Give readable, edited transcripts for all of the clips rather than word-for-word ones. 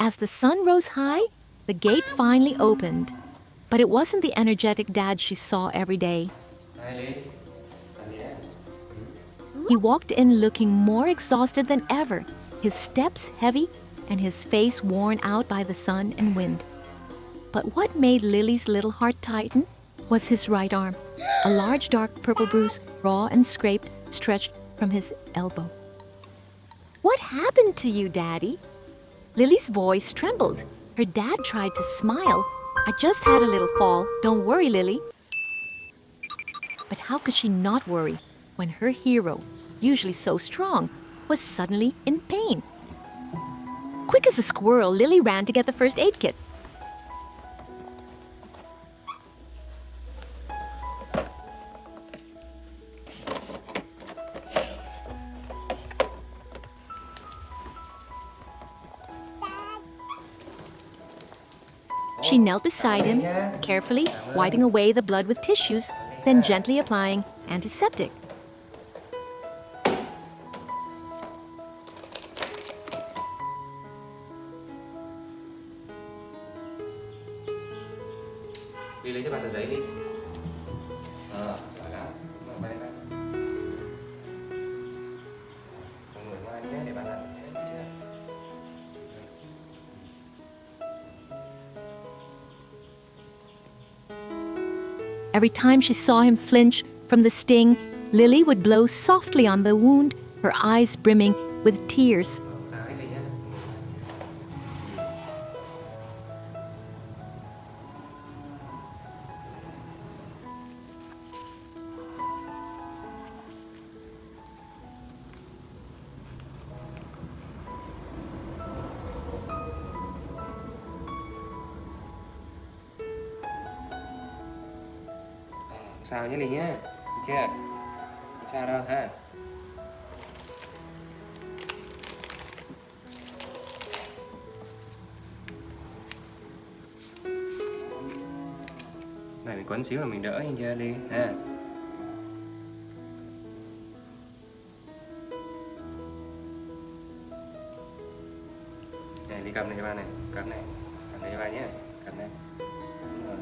As the sun rose high, the gate finally opened. But it wasn't the energetic dad she saw every day. He walked in looking more exhausted than ever, his steps heavy and his face worn out by the sun and wind. But what made Lily's little heart tighten was his right arm, a large dark purple bruise, raw and scraped, stretched from his elbow. "What happened to you, Daddy?" Lily's voice trembled. Her dad tried to smile. "I just had a little fall. Don't worry, Lily." But how could she not worry when her hero, usually so strong, was suddenly in pain? Quick as a squirrel, Lily ran to get the first aid kit. She knelt beside him, carefully wiping away the blood with tissues, then gently applying antiseptic. Đi lấy cho bạn tờ giấy đi. Giỏi lắm. Qua đây bạn. Mọi người ngoan nhé để bạn làm hết chưa? Every time she saw him flinch from the sting, Lily would blow softly on the wound, her eyes brimming with tears. Sao hết đi nhé. Sao nhé Linh nhé, được chưa? Không sao đâu ha. Này mình quấn xíu là mình đỡ như chưa đi ha. Này đi cầm này cho ba này, cầm này cho ba nhé, cầm này. Đúng rồi.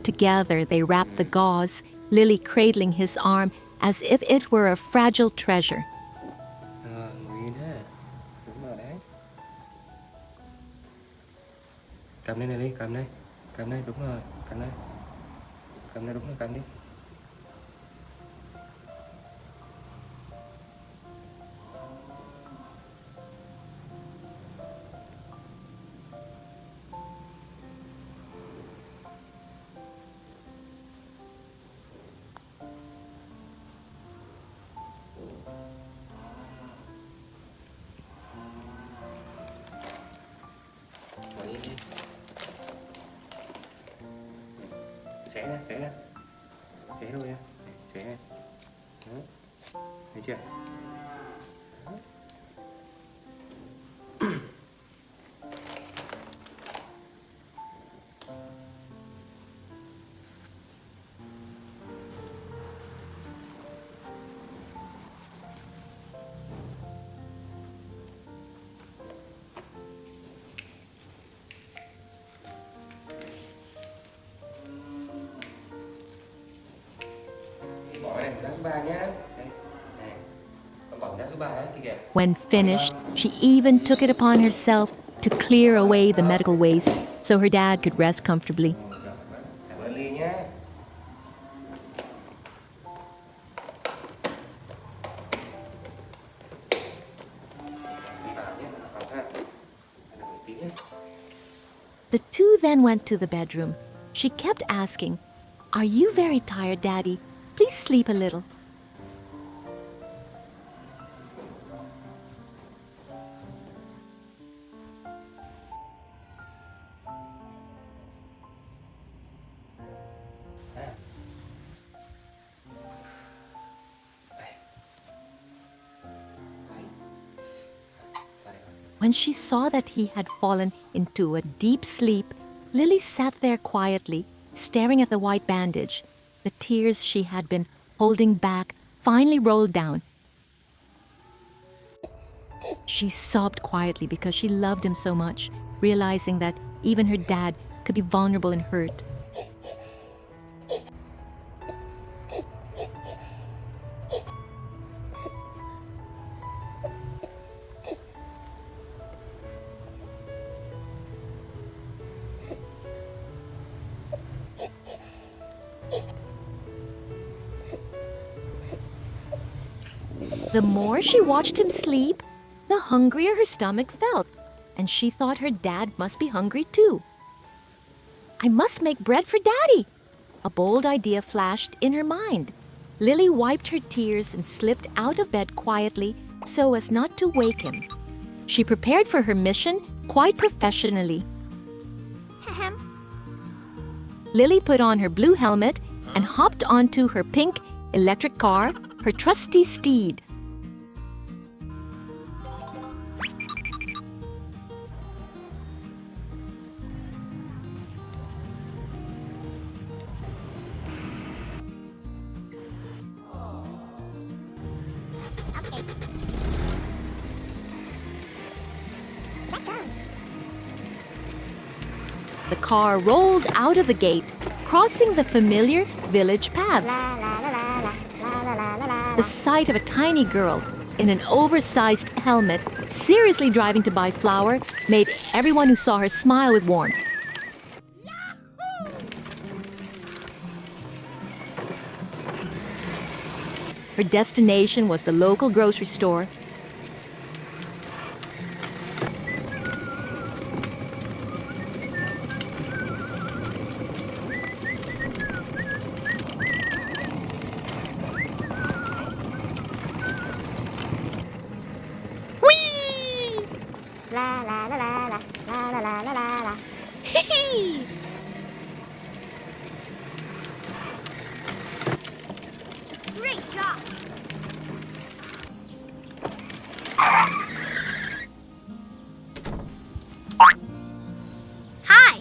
Together, they wrapped the gauze, Lily cradling his arm as if it were a fragile treasure. Ngồi yên ha. Đúng rồi đấy. Cầm đây này đi, cầm đây. Cầm đây, đúng rồi, cầm đây. Cầm đây, đúng rồi, cầm đi. Xé ra. Xé đôi ra. Xé ra. Đó. Thấy chưa? Đó. When finished, she even took it upon herself to clear away the medical waste so her dad could rest comfortably. The two then went to the bedroom. She kept asking, "Are you very tired, Daddy? Please sleep a little." When she saw that he had fallen into a deep sleep, Lily sat there quietly, staring at the white bandage. The tears she had been holding back finally rolled down. She sobbed quietly because she loved him so much, realizing that even her dad could be vulnerable and hurt. The more she watched him sleep, the hungrier her stomach felt, and she thought her dad must be hungry too. I must make bread for Daddy! A bold idea flashed in her mind. Lily wiped her tears and slipped out of bed quietly so as not to wake him. She prepared for her mission quite professionally. Lily put on her blue helmet and hopped onto her pink electric car, her trusty steed. The car rolled out of the gate, crossing the familiar village paths. The sight of a tiny girl in an oversized helmet, seriously driving to buy flour, made everyone who saw her smile with warmth. Her destination was the local grocery store. Great job! Hi!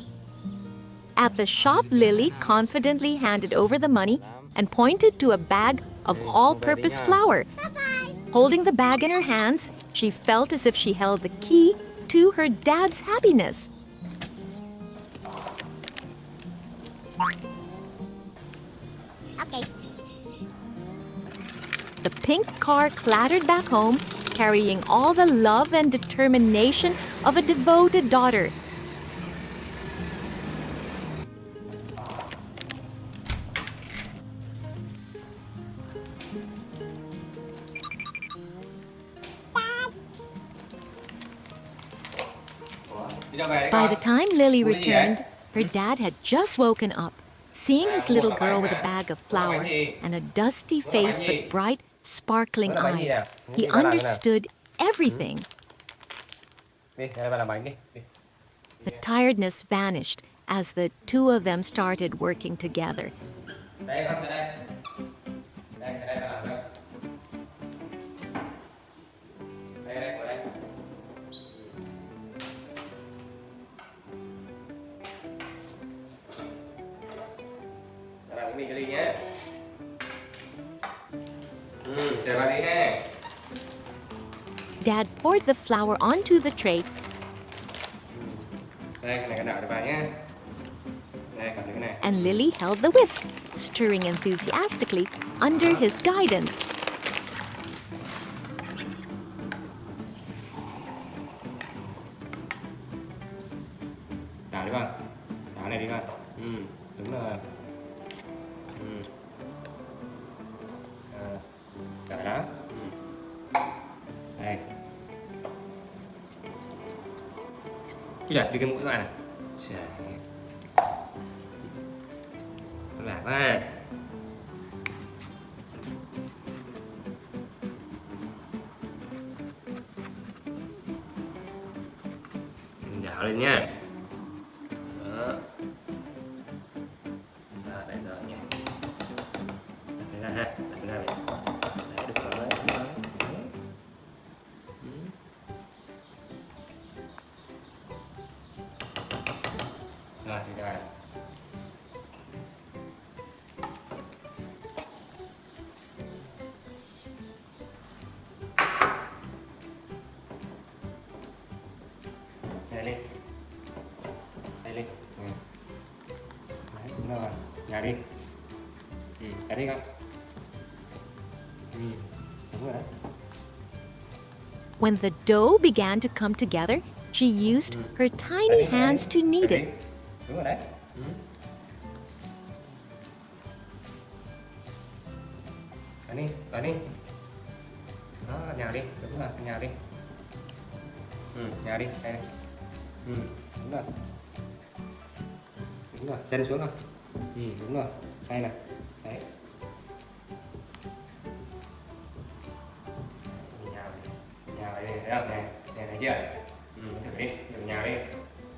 At the shop, Lily confidently handed over the money and pointed to a bag of all-purpose flour. Bye-bye! Holding the bag in her hands, she felt as if she held the key to her dad's happiness. Okay. The pink car clattered back home, carrying all the love and determination of a devoted daughter. By the time Lily returned, her dad had just woken up. Seeing his little girl with a bag of flour and a dusty face but bright, sparkling eyes, he understood everything. Đi, ra đây bà làm bánh đi. Đi. The tiredness vanished as the two of them started working together. Đây con, đây. Đây, đây bà làm đây. Đây, đây, ngồi đây. Bà làm cái mì cho Ly nhé. Chờ bà đi ha. Dad poured the flour onto the tray. Đây, cái này cái nào cho bà nhé. Đây, cầm cái này. And Lily held the whisk, stirring enthusiastically under his guidance. Đảo đi con. Đảo này đi con. Đúng rồi. Đảo đó. Đây. Cái giật đi cái mũi các bạn này. Trời. Các bạn quá. Đảo lên nha. Đó. Rồi, bây giờ nha. Đặt cái ra ha. Đặt cái ra vậy. Đấy, được rồi đấy. Đấy. Rồi, đi các bạn. đi. Cái đi con. Đúng rồi đấy. When the dough began to come together, she used her tiny hands to knead it. Đúng rồi đấy. Cởi đi. Đó, nhào đi, đúng rồi, nhào đi. Nhào đi, đây này. Đúng rồi. Đúng rồi, chân xuống không? Đúng rồi, đây này. Đấy. Nhào đây, thấy không? Này, thấy chưa? Thử đi, đừng nhào đi.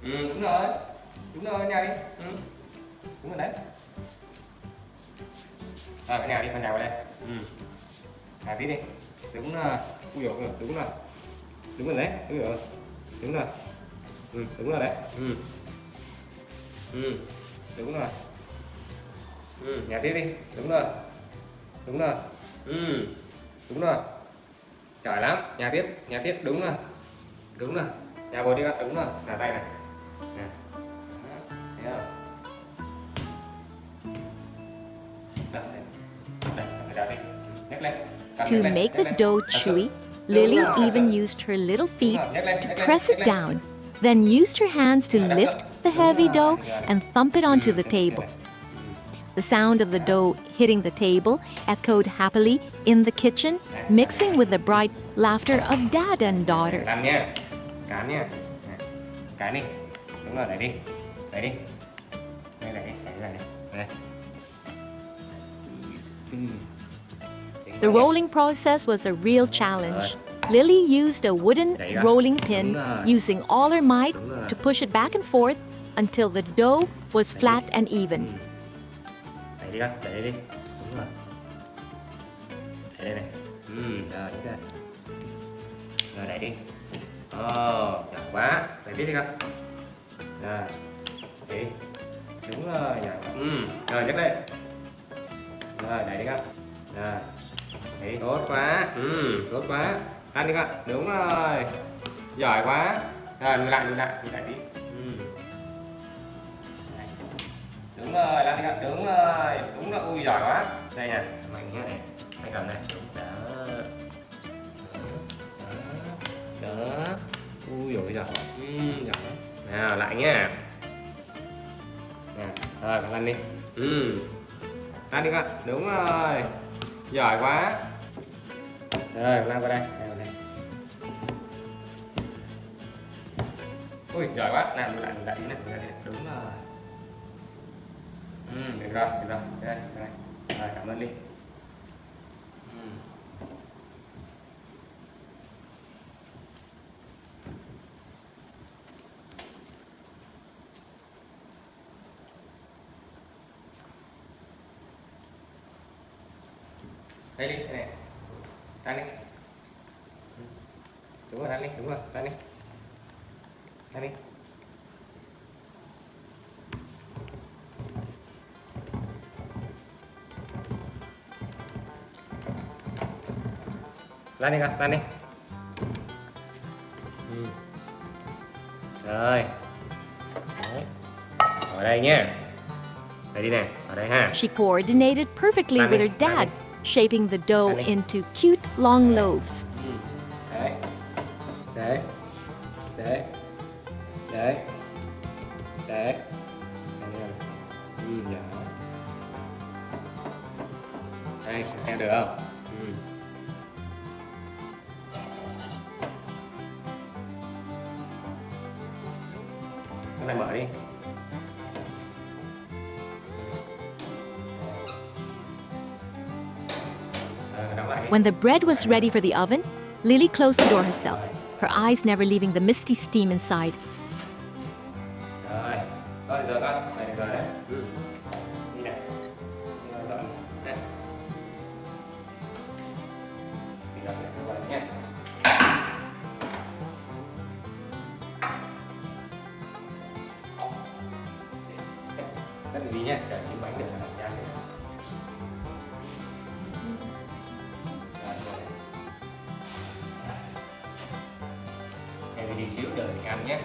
Đúng rồi, nhào đi. Đúng rồi đấy. Rồi, cái nhào đi, con nhào vào đây. Nhào tí đi. Đúng rồi. Ui dồi, đúng rồi. Đúng rồi đấy, đúng rồi. Đúng rồi. Đúng rồi đấy. Đúng rồi. Nhào tiếp đi. Đúng rồi. Đúng rồi. Đúng rồi. Giỏi lắm. Nhào tiếp, đúng rồi. Đúng rồi. Nhào vào đi con, đúng rồi. Là tay này. Nè. Thấy không? Đây, đi. Nhấc lên. To make the dough chewy, Lily even used her little feet to press it down, then used her hands to lift the heavy dough and thump it onto the table. The sound of the dough hitting the table echoed happily in the kitchen, mixing with the bright laughter of dad and daughter. Làm nha. Cán nha. Cán đi. Đúng rồi, đẩy đi. Đẩy đi. Đây, đẩy đi. Đây. The rolling process was a real challenge. Lily used a wooden rolling pin, using all her might to push it back and forth until the dough was flat and even. Đẩy đi con, đẩy đi. Đúng rồi. Đẩy đây này. Rồi, đúng rồi. Rồi, đẩy đi. Giỏi quá. Đẩy tiếp đi con. Rồi. Đẩy đi. Đúng rồi, giỏi quá. Rồi, nhấc lên. Rồi, đẩy đi con. Rồi. Đấy, tốt quá. Tốt quá. Ăn đi con. Đúng rồi. Giỏi quá. Rồi, lùi lại tí. Đúng rồi, làm đi con. Đúng rồi. Ui, giỏi quá. Đây nè, mạnh nhá này. Anh cầm này. Đó. Ui dồi, giỏi quá. Giỏi quá. Nào, lại nhá. Nè, rồi, con lăn đi. Lăn đi con. Đúng rồi. Giỏi quá. Rồi, lăn vào đây. Ui, giỏi quá. Nào, lùi lại tí này. Đúng rồi. Được rồi. Đây. Rồi, cảm ơn Ly. Đây đi, đây này. Tan đi. Đúng rồi, tan đi. Tan đi. Lan đi con, lan đi. Rồi. Đấy. Ở đây nha. Đây đi nè, ở đây ha. She coordinated perfectly with her dad, shaping the dough into cute long loaves. Đấy. Đấy. Đây, xem được không? Cái này mở đi. When the bread was ready for the oven, Lily closed the door herself, her eyes never leaving the misty steam inside. Rồi, con được rồi con, này được rồi đấy. Đi này. Dọn đây. Đi dọn này xong rồi nhé. Cất đi nhé, chờ xin bánh được là làm nhanh. Đi xíu đợi mình ăn nhé.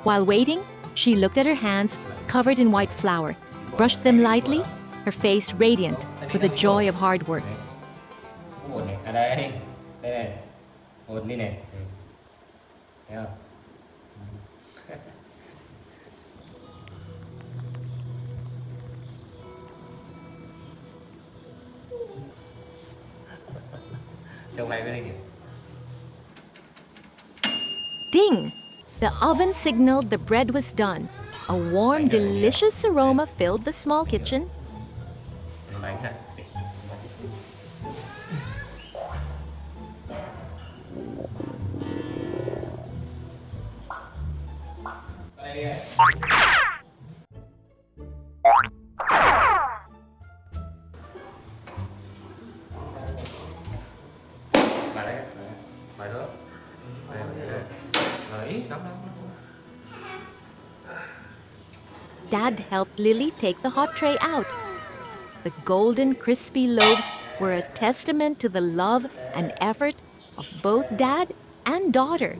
While waiting, she looked at her hands covered in white flour, brushed them lightly, her face radiant with the joy of hard work. Cái bột này, à đây, đây này, bột đi này. Thấy không? Trông này bên đây kìa. Ding! The oven signaled the bread was done. A warm, delicious aroma filled the small kitchen. Bánh ha. Đây đi. Bà đây, bà đó. Đấy, nóng. Dad helped Lily take the hot tray out. The golden, crispy loaves were a testament to the love and effort of both dad and daughter.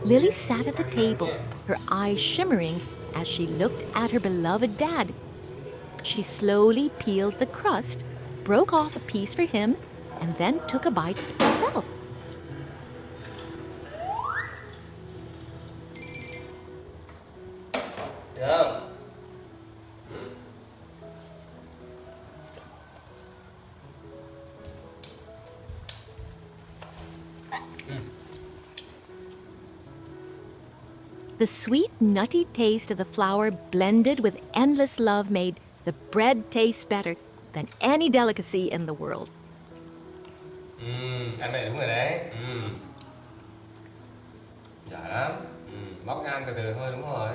Lily sat at the table, her eyes shimmering as she looked at her beloved dad. She slowly peeled the crust, broke off a piece for him, and then took a bite herself. Được không? The sweet, nutty taste of the flour blended with endless love made the bread taste better than any delicacy in the world. Ăn này đúng rồi đấy. Giỏi lắm. Bóc ra ăn từ từ thôi, đúng rồi.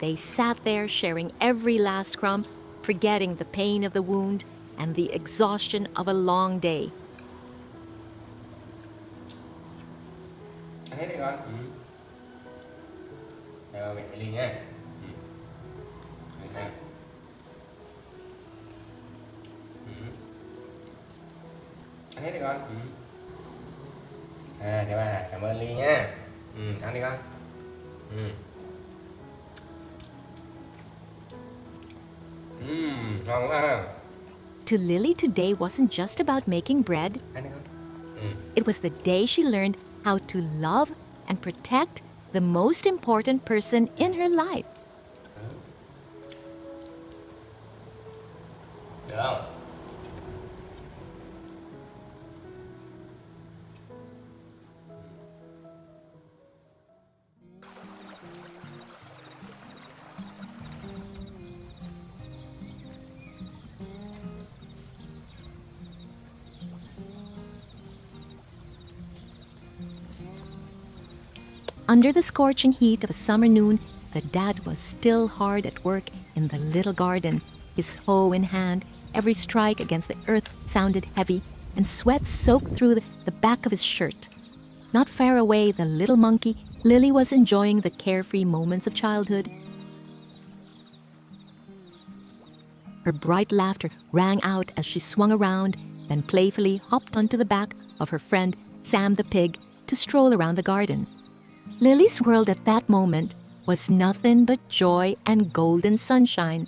They sat there sharing every last crumb, forgetting the pain of the wound and the exhaustion of a long day. Ăn hết đi con. Đây ba mẹ Ly nha. Ăn hết đi con. Chào ba, cảm ơn Ly nha. Ăn đi con. Ngon quá ha. To Lily, today wasn't just about making bread. Ăn đi con. It was the day she learned how to love and protect the most important person in her life. Được không? Under the scorching heat of a summer noon, the dad was still hard at work in the little garden, his hoe in hand. Every strike against the earth sounded heavy, and sweat soaked through the back of his shirt. Not far away, the little monkey, Lily was enjoying the carefree moments of childhood. Her bright laughter rang out as she swung around, then playfully hopped onto the back of her friend, Sam the pig, to stroll around the garden. Lily's world at that moment was nothing but joy and golden sunshine.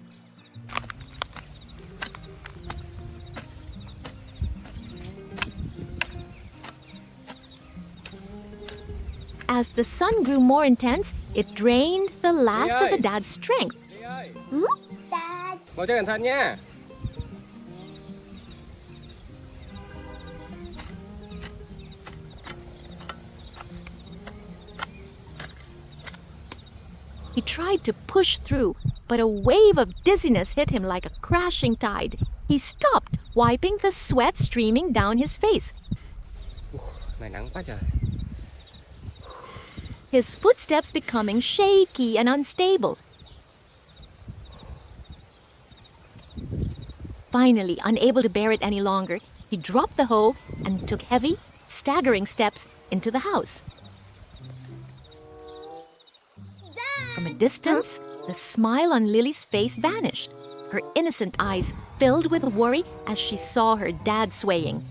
As the sun grew more intense, it drained the last of the dad's strength. Dad. Ngồi cho cẩn thận nha. He tried to push through, but a wave of dizziness hit him like a crashing tide. He stopped, wiping the sweat streaming down his face. Này nắng quá trời. His footsteps becoming shaky and unstable. Finally, unable to bear it any longer, he dropped the hoe and took heavy, staggering steps into the house. From a distance, the smile on Lily's face vanished. Her innocent eyes filled with worry as she saw her dad swaying.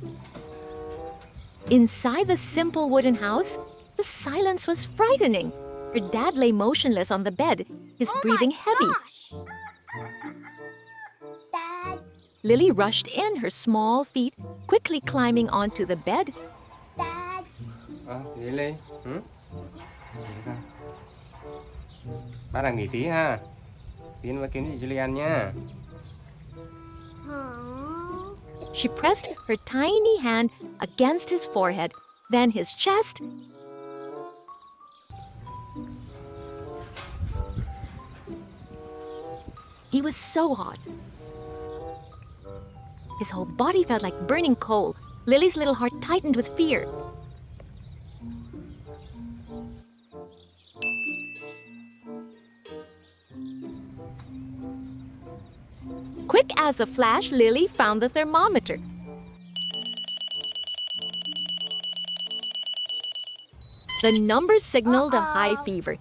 Inside the simple wooden house, the silence was frightening. Her dad lay motionless on the bed, his breathing heavy. Dad, Lily rushed in, her small feet quickly climbing onto the bed. Dad, Lily, ba đang nghỉ tí ha. Tiến với kiếm gì cho Ly ăn nha. huh? She pressed her tiny hand against his forehead, then his chest. He was so hot. His whole body felt like burning coal. Lily's little heart tightened with fear. Quick as a flash, Lily found the thermometer. The numbers signaled a high fever.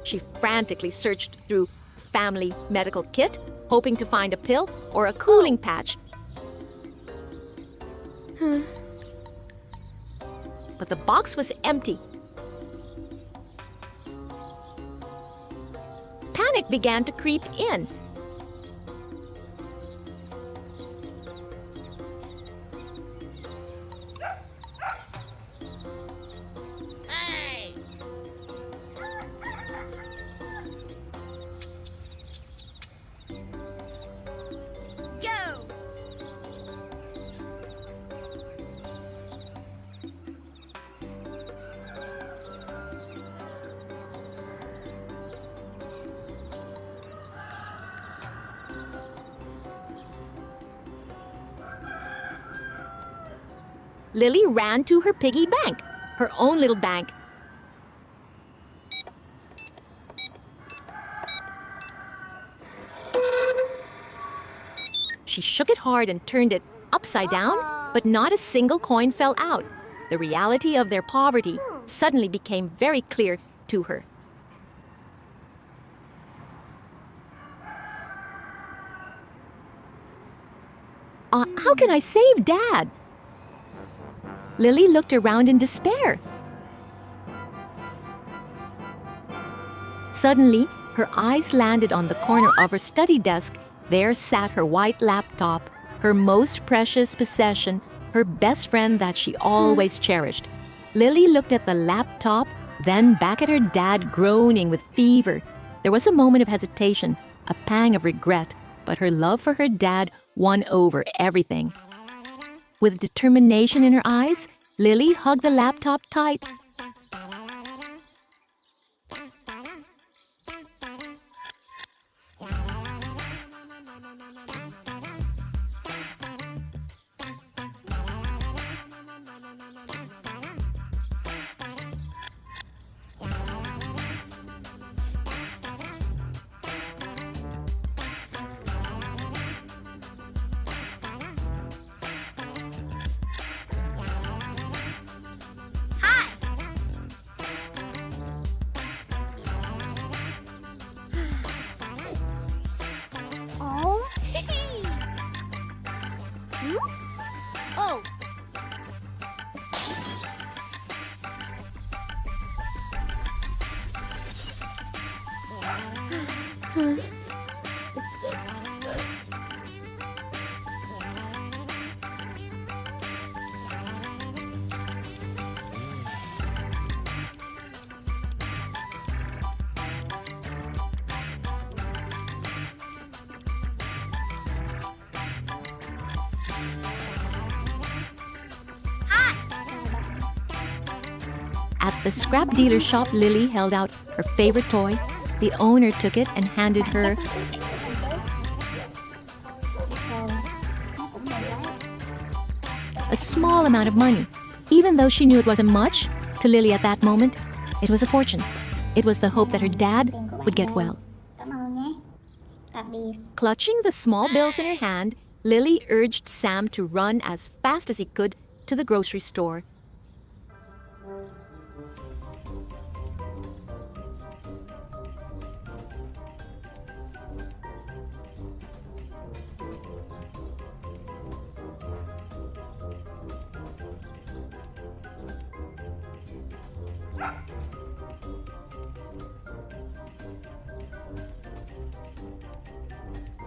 She frantically searched through family medical kit, hoping to find a pill or a cooling patch. But the box was empty. Panic began to creep in. Go! Lily ran to her piggy bank, her own little bank. She shook it hard and turned it upside down, but not a single coin fell out. The reality of their poverty suddenly became very clear to her. How can I save Dad? Lily looked around in despair. Suddenly, her eyes landed on the corner of her study desk. There sat her white laptop, her most precious possession, her best friend that she always cherished. Lily looked at the laptop, then back at her dad, groaning with fever. There was a moment of hesitation, a pang of regret, but her love for her dad won over everything. With determination in her eyes, Lily hugged the laptop tight. Oh. Oh. At the scrap dealer shop, Lily held out her favorite toy. The owner took it and handed her a small amount of money. Even though she knew it wasn't much, to Lily at that moment, it was a fortune. It was the hope that her dad would get well. Cảm ơn nhé. Tạm biệt. Clutching the small bills in her hand, Lily urged Sam to run as fast as he could to the grocery store.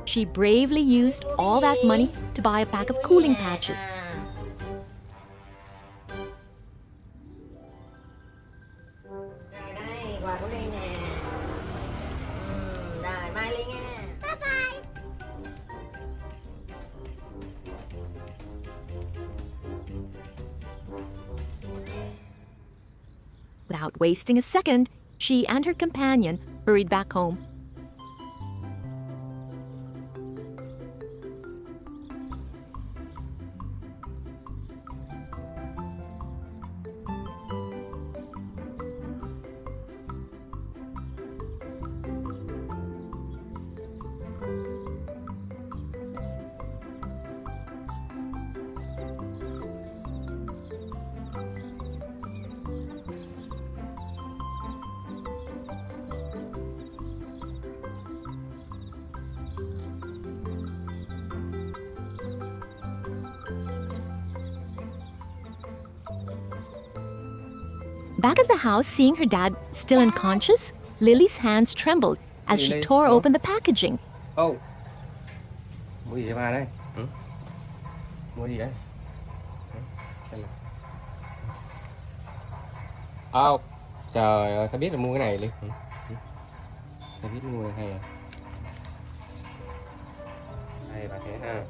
She bravely used all that money to buy a pack of cooling patches. Rồi đây, quà của Ly nè. Rồi, bye Ly nha. Bye bye. Without wasting a second, she and her companion hurried back home. Back at the house, seeing her dad still unconscious, Lily's hands trembled as she tore open the packaging. Ô, mua gì cho ba đây? Mua gì đấy? Xem nào. Ô, trời ơi, sao biết là mua cái này đi? Sao biết mua cái này hay à? Đây bà thấy ha.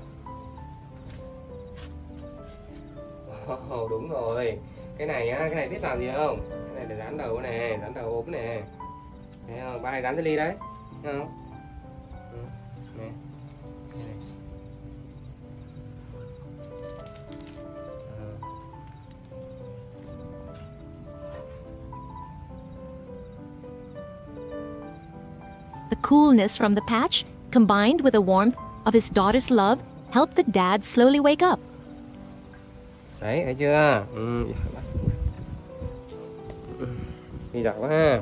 Ồ, đúng rồi. Cái này á, cái này biết làm gì không? Cái này để dán đầu nè, dán đầu ốm nè. Thấy không? Ba hay dán cho Ly đấy. Thấy không? Nè. Đây này. The coolness from the patch, combined with the warmth of his daughter's love, helped the dad slowly wake up. Đấy, thấy chưa? Đi giỏi quá ha.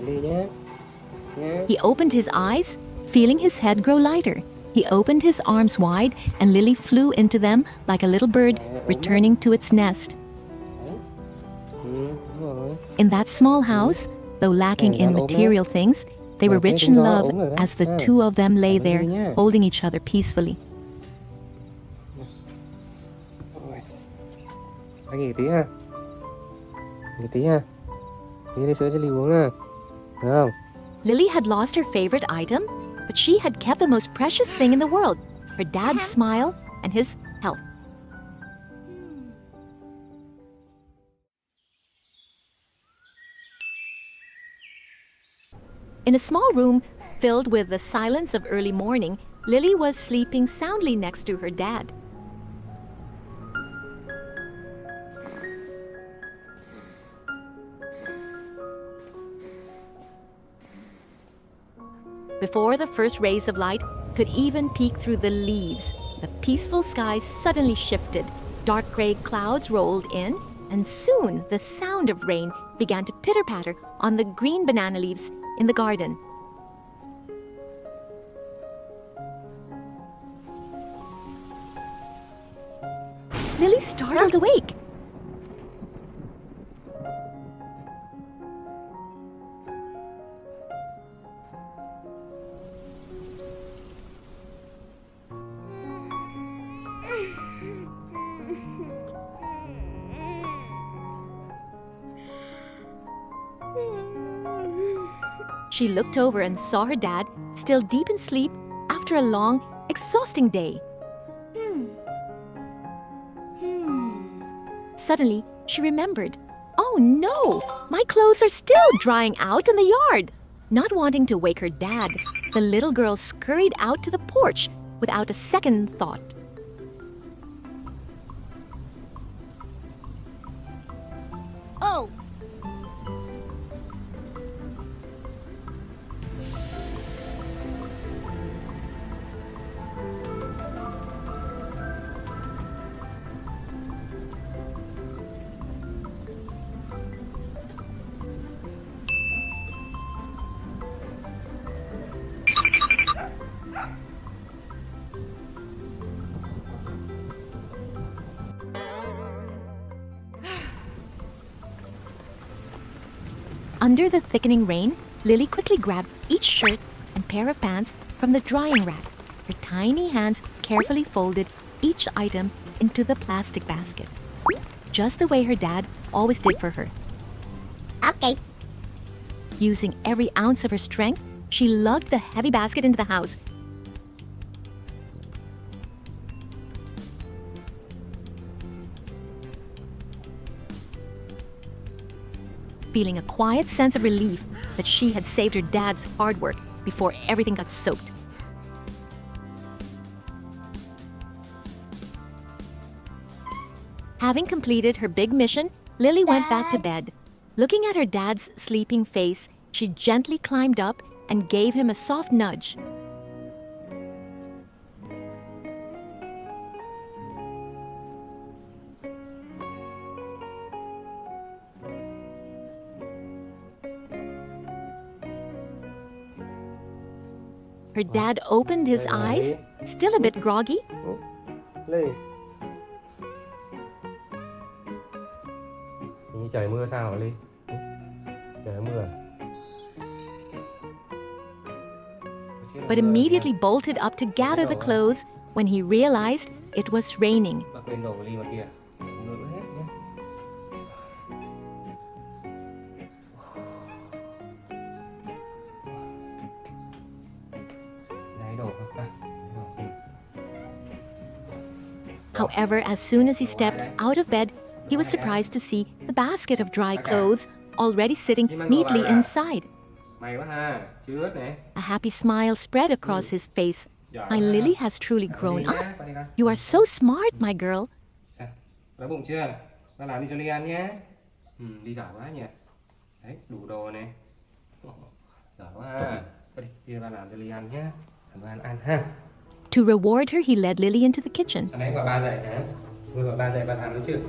Ly nhé. He opened his eyes, feeling his head grow lighter. He opened his arms wide, and Lily flew into them like a little bird returning to its nest. In that small house, though lacking in material things, they were rich in love as the two of them lay there, holding each other peacefully. Anh nghỉ tí ha. Nghỉ tí ha. Tí lấy sữa cho Ly uống ha. Được không? Lily had lost her favorite item, but she had kept the most precious thing in the world, her dad's smile and his health. In a small room filled with the silence of early morning, Lily was sleeping soundly next to her dad. Before the first rays of light could even peek through the leaves, the peaceful sky suddenly shifted. Dark gray clouds rolled in, and soon the sound of rain began to pitter-patter on the green banana leaves in the garden. Lily startled awake. She looked over and saw her dad, still deep in sleep after a long, exhausting day. Suddenly, she remembered. Oh no! My clothes are still drying out in the yard. Not wanting to wake her dad, the little girl scurried out to the porch without a second thought. Oh. Under the thickening rain, Lily quickly grabbed each shirt and pair of pants from the drying rack. Her tiny hands carefully folded each item into the plastic basket, just the way her dad always did for her. Okay. Using every ounce of her strength, she lugged the heavy basket into the house. Feeling a quiet sense of relief that she had saved her dad's hard work before everything got soaked. Having completed her big mission, Lily went back to bed. Looking at her dad's sleeping face, she gently climbed up and gave him a soft nudge. Her dad opened his eyes, still a bit groggy. Ly. Như trời mưa sao hả Ly? Trời mưa. But immediately bolted up to gather the clothes when he realized it was raining. Bà quên đồ của Ly mà kìa. Mưa ướt hết nhé. Lấy đồ không? However, as soon as he stepped out of bed, he was surprised to see the basket of dry clothes already sitting neatly inside. May quá ha, chưa ướt nè. A happy smile spread across his face. My Lily has truly grown up. You are so smart, my girl. Sao? Đói bụng chưa? Ba làm đi cho Ly ăn nhé. Ly giỏi quá nhỉ. Đấy, đủ đồ nè. Giỏi quá ha. Đi, đi ba làm cho Ly ăn nhé. Làm ba ăn ha. To reward her, he led Lily into the kitchen. Anh ấy gọi ba dậy hả? Vừa gọi ba dậy ba làm được chưa?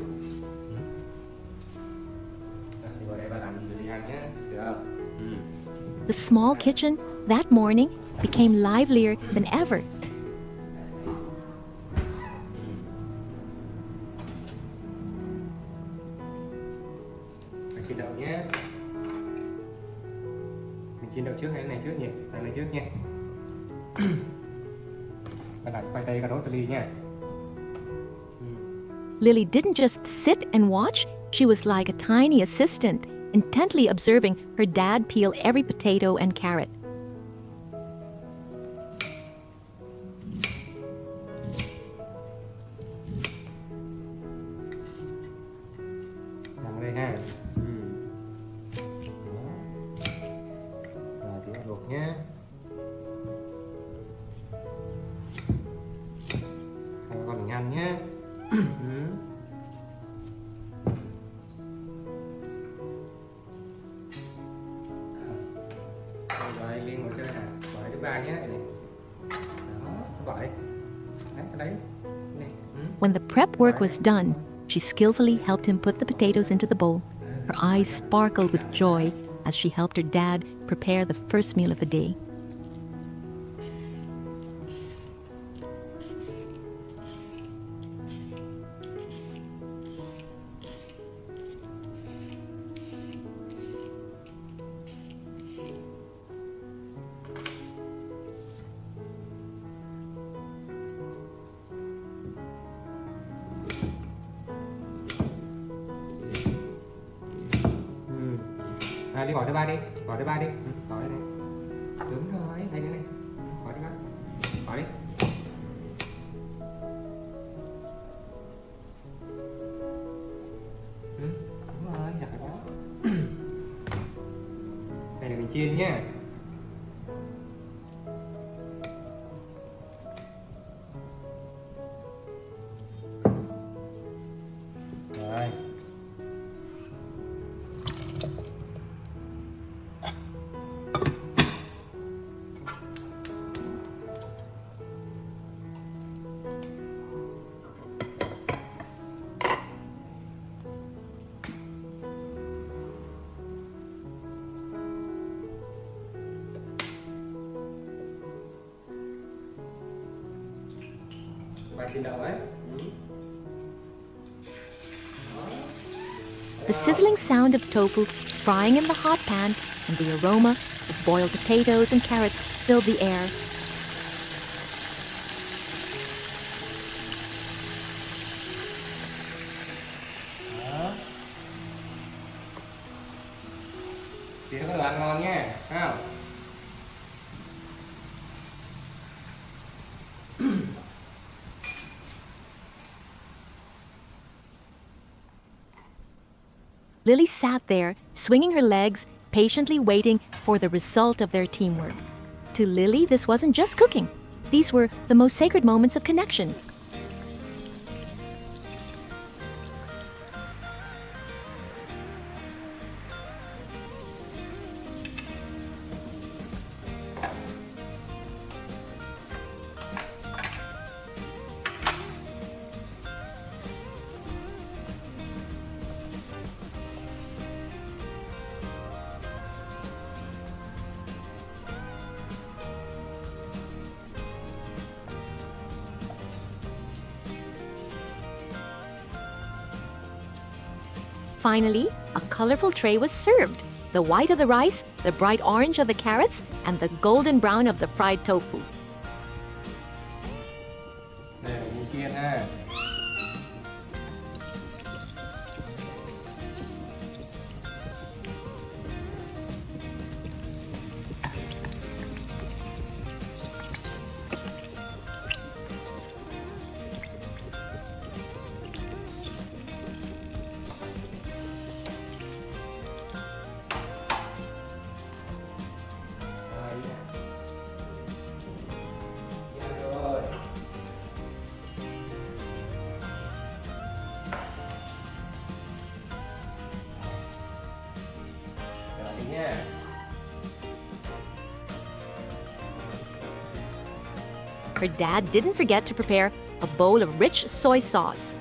Đi vào đây ba làm cho Ly ăn nhé. Được không? The small kitchen that morning became livelier than ever. Mình chiên đậu nhé. Mình chiên đậu trước hay cái này trước nhỉ? Cái này trước nhé. Ba đặt khoai tây cà rốt cho Ly nha. Lily didn't just sit and watch, she was like a tiny assistant, intently observing her dad peel every potato and carrot. Nằm đây ha. Rồi tí luộc nhé. Hai con mình ăn nhé. Rồi Liên ngồi chơi nè, gọi thứ ba nhé này. Đó, gọi đấy, đấy. Này. When the prep work was done, she skillfully helped him put the potatoes into the bowl. Her eyes sparkled with joy as she helped her dad prepare the first meal of the day. Đi gọi thứ ba đi, gọi thứ ba đi, gọi đây này. Đúng rồi, đây này, gọi đi con, gọi đi. chiên nhé. Rồi. Bài chiên đậu ấy. The sizzling sound of tofu frying in the hot pan and the aroma of boiled potatoes and carrots filled the air. Đó. Thì nó có đồ ăn ngon nha, thấy không? Lily sat there, swinging her legs, patiently waiting for the result of their teamwork. To Lily, this wasn't just cooking. These were the most sacred moments of connection. Finally, a colorful tray was served. The white of the rice, the bright orange of the carrots, and the golden brown of the fried tofu. Đây là mình chiên ha. Her dad didn't forget to prepare a bowl of rich soy sauce.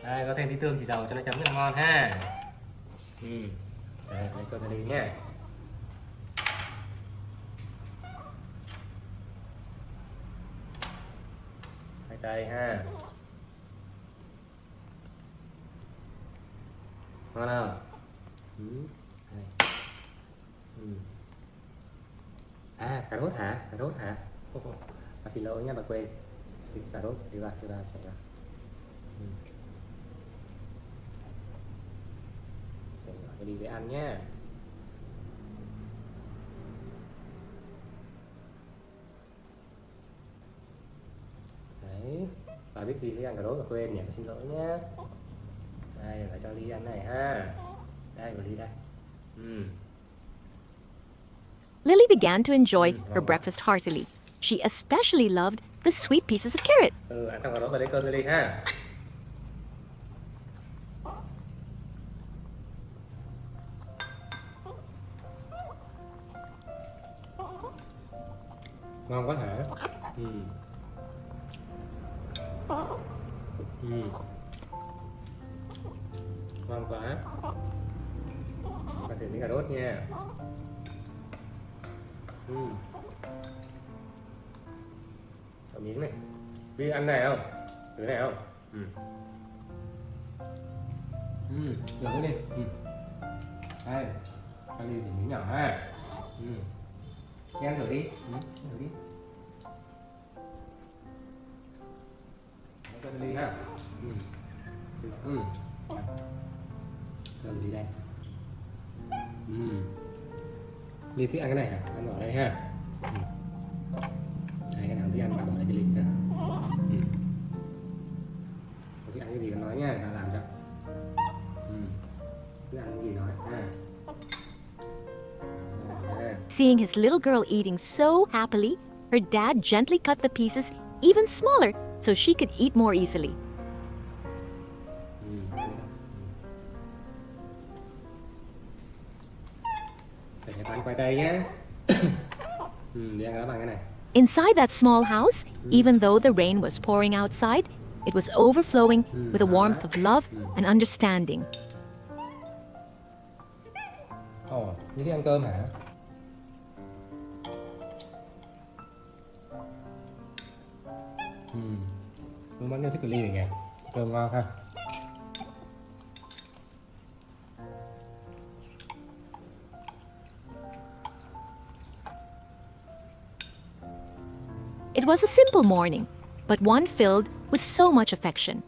Đây, có thêm tí tương xì dầu cho nó chấm rất là ngon ha. Đây, lấy cơm ra đi nha. Khoai tây ha. Ngon không? Đây. À, cà rốt hả? Cà rốt hả? Xin lỗi nha, bà quên. Cà rốt đi vào sẽ vào. Sẽ nhỏ cho đi để ăn nhé. Đấy, bà biết gì thấy ăn cà rốt mà quên nhỉ, xin lỗi nhé. Đây, phải cho Ly ăn này ha. Đây, của Ly đây. Lily began to enjoy her breakfast heartily. She especially loved the sweet pieces of carrot. Ăn xong cà rốt và lấy cơm cho Ly ha. Ngon quá hả? Ngon quá. Và thử miếng cà rốt nha. Cho miếng này. Ly ăn này không? Thử này không? Được cái đi. Đây, cho Ly thử miếng nhỏ ha. Đi ăn thử đi. Ăn thử đi. Cho Ly ha. Rồi đi đây. Ly thích ăn cái này hả? Ăn bỏ đây ha. Đây, cái nào thích ăn bạn bỏ đây cho Cứ ăn gì nói ha. À. Seeing his little girl eating so happily, her dad gently cut the pieces even smaller so she could eat more easily. Để bạn quay tay nhé. Đi ăn ở bằng cái này. Inside that small house, even though the rain was pouring outside, it was overflowing with a warmth of love and understanding. Ồ, như thế ăn cơm hả? Tôi vẫn yêu thích cái ly này nhỉ. Cơm ngon ha. It was a simple morning, but one filled with so much affection.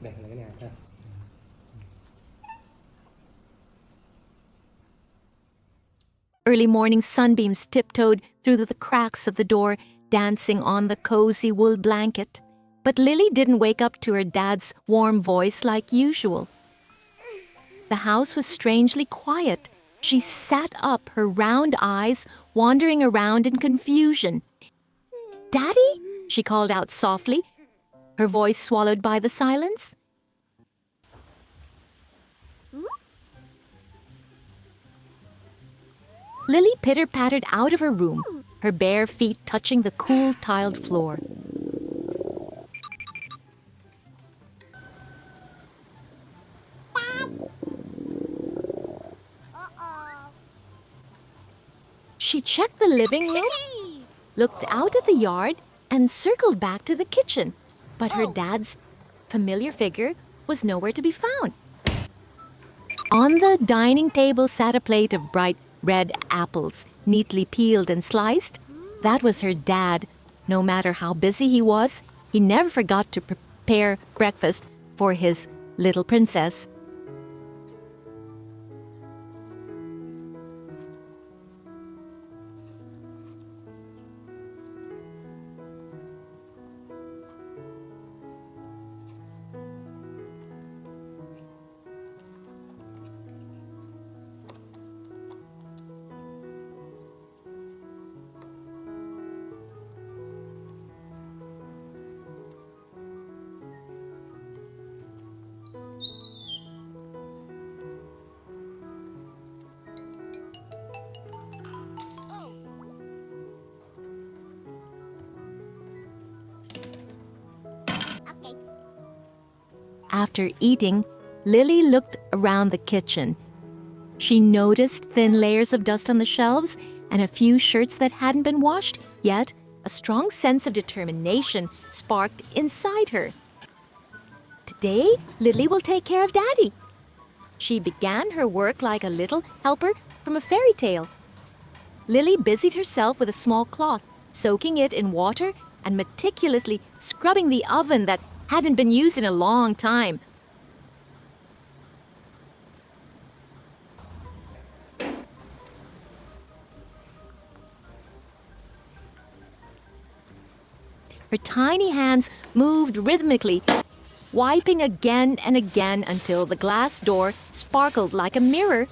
Đây là cái này ha. Early morning sunbeams tiptoed through the cracks of the door, dancing on the cozy wool blanket. But Lily didn't wake up to her dad's warm voice like usual. The house was strangely quiet. She sat up, her round eyes wandering around in confusion. "Daddy?" she called out softly, her voice swallowed by the silence. Lily pitter-pattered out of her room, her bare feet touching the cool tiled floor. Uh-oh. She checked the living room, looked out at the yard, and circled back to the kitchen. But her dad's familiar figure was nowhere to be found. On the dining table sat a plate of bright red apples, neatly peeled and sliced. That was her dad. No matter how busy he was, he never forgot to prepare breakfast for his little princess. Okay. After eating, Lily looked around the kitchen. She noticed thin layers of dust on the shelves and a few shirts that hadn't been washed, yet a strong sense of determination sparked inside her. Today, Lily will take care of Daddy. She began her work like a little helper from a fairy tale. Lily busied herself with a small cloth, soaking it in water and meticulously scrubbing the oven that hadn't been used in a long time. Her tiny hands moved rhythmically, wiping again and again until the glass door sparkled like a mirror.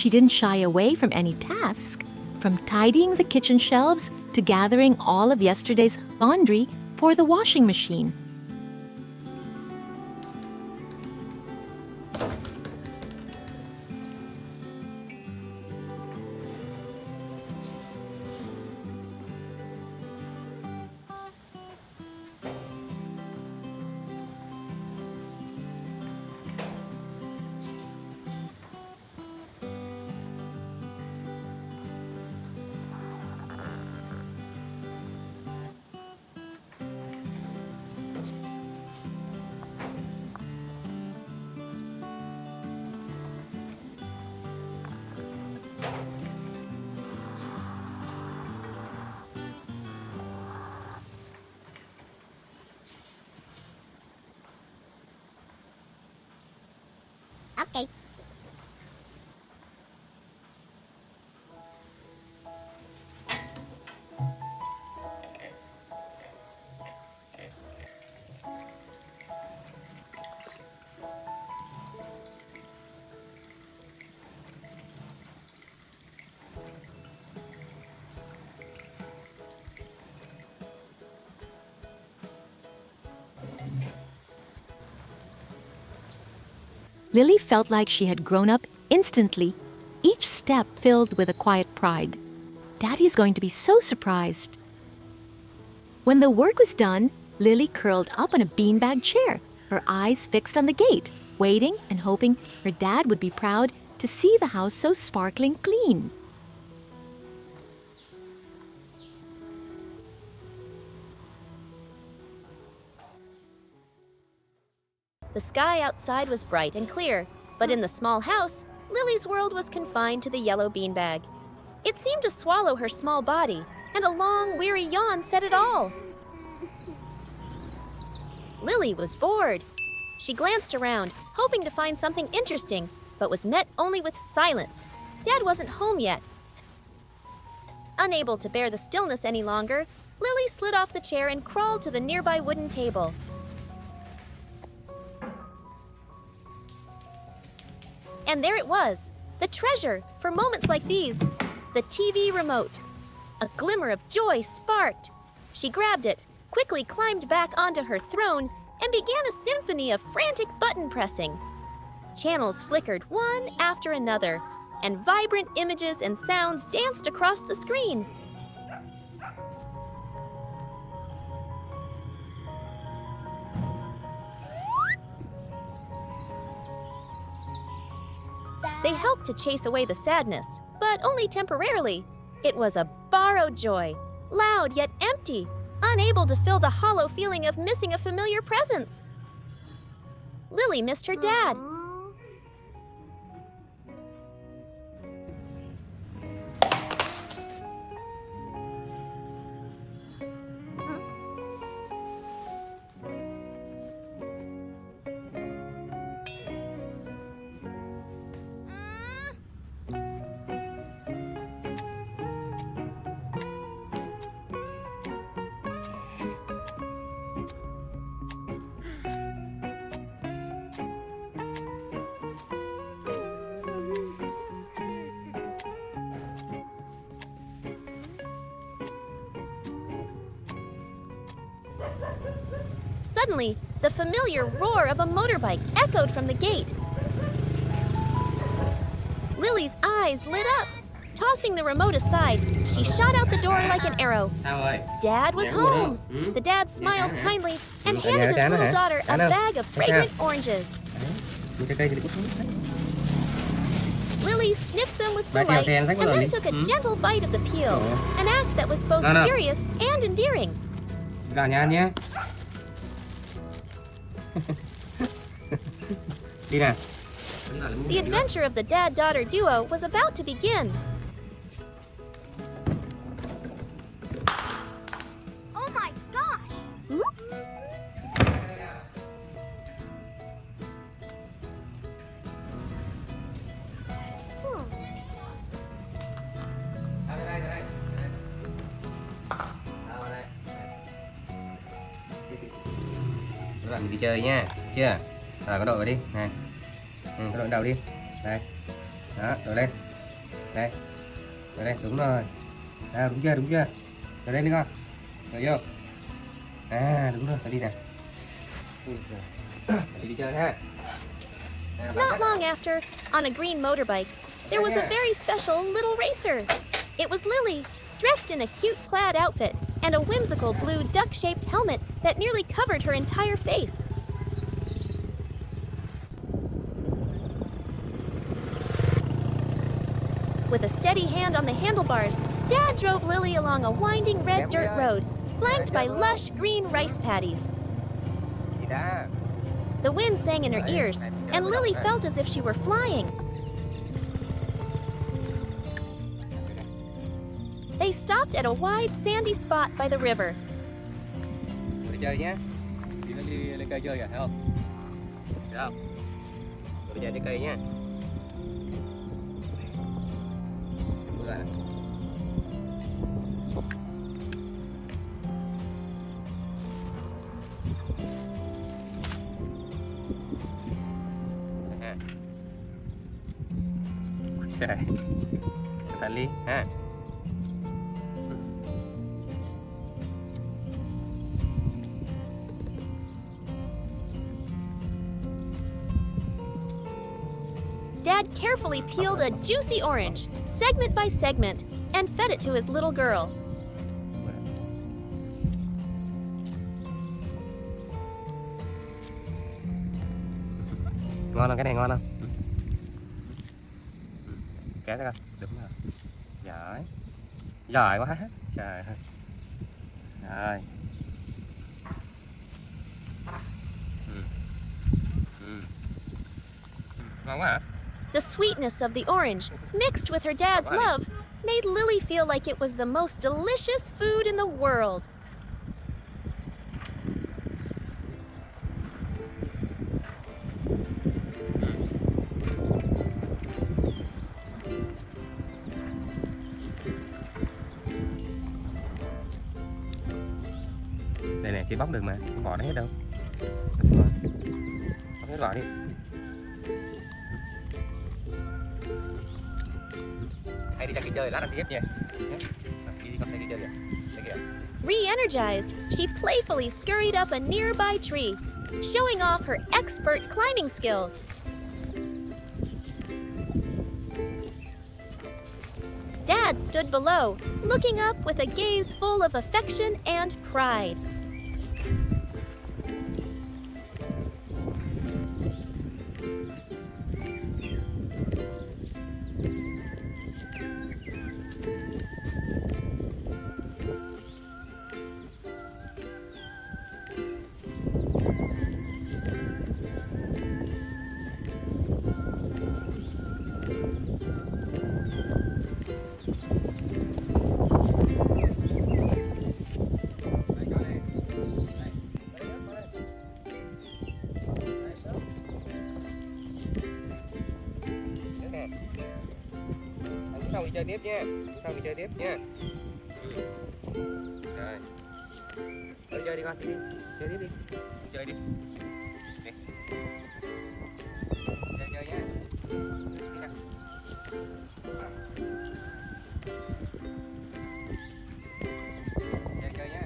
She didn't shy away from any task, from tidying the kitchen shelves to gathering all of yesterday's laundry for the washing machine. Okay. Lily felt like she had grown up instantly, each step filled with a quiet pride. Daddy is going to be so surprised. When the work was done, Lily curled up on a beanbag chair, her eyes fixed on the gate, waiting and hoping her dad would be proud to see the house so sparkling clean. The sky outside was bright and clear, but in the small house, Lily's world was confined to the yellow beanbag. It seemed to swallow her small body, and a long, weary yawn said it all. Lily was bored. She glanced around, hoping to find something interesting, but was met only with silence. Dad wasn't home yet. Unable to bear the stillness any longer, Lily slid off the chair and crawled to the nearby wooden table. And there it was, the treasure for moments like these, the TV remote. A glimmer of joy sparked. She grabbed it, quickly climbed back onto her throne, and began a symphony of frantic button pressing. Channels flickered one after another, and vibrant images and sounds danced across the screen. They helped to chase away the sadness, but only temporarily. It was a borrowed joy, loud yet empty, unable to fill the hollow feeling of missing a familiar presence. Lily missed her dad. Suddenly, the familiar roar of a motorbike echoed from the gate. Lily's eyes lit up. Tossing the remote aside, she shot out the door like an arrow. Sao rồi? Dad was home. The dad smiled kindly and handed his little daughter a bag of fragrant oranges. Đưa trái cây cho đi. Lily sniffed them with Bà trèo delight sen thấy and có lần then đi. took a gentle bite of the peel, Ủa. an act that was both No, no. curious and endearing. Cả nhà ăn nhé. Đi nào. The adventure of the dad-daughter duo was about to begin. Oh my gosh! Các bạn mình đi chơi nha, chưa? Rồi có đội vào đi, này. Có đội đầu đi, đây. Đó, đội lên. Đây, đội lên, đúng rồi. À, đúng chưa, đúng chưa? Đội lên đi con. Đội vô. À, đúng rồi, đi nè. Đi chơi ha. Not long after, on a green motorbike, there was a very special little racer. It was Lily, dressed in a cute plaid outfit and a whimsical blue duck-shaped helmet that nearly covered her entire face. With a steady hand on the handlebars, Dad drove Lily along a winding red dirt road, flanked by lush green rice paddies. Đi đã. The wind sang in her ears, and Lily felt as if she were flying. They stopped at a wide sandy spot by the river. Đi chơi nhé. Đi lên cây chơi kìa, thấy không? Được không? Đi chơi lên cây nhé. Trời, cẩn thận đi ha. Dad carefully peeled a juicy orange, segment by segment, and fed it to his little girl. Ngon không? Cái này ngon không? Kéo ra coi. Đúng rồi. Giỏi. Giỏi quá. Trời ơi. Rồi. Ngon quá hả? The sweetness of the orange, mixed with her dad's love, made Lily feel like it was the most delicious food in the world. Đây này, chị bóc được mà, không bỏ nó hết đâu. Đúng rồi. Bóc hết vỏ đi. Hay đi ra kia chơi, lát ăn tiếp nha. Đi con đi chơi kìa. Đây kìa. Re-energized, she playfully scurried up a nearby tree, showing off her expert climbing skills. Dad stood below, looking up with a gaze full of affection and pride. Sau đi chơi tiếp nha. Sau đi chơi tiếp nha. Rồi. Chơi chơi đi con, đi. Chơi tiếp đi. Chơi đi. Đi. Chơi chơi nha. Đi nào. Chơi chơi nha.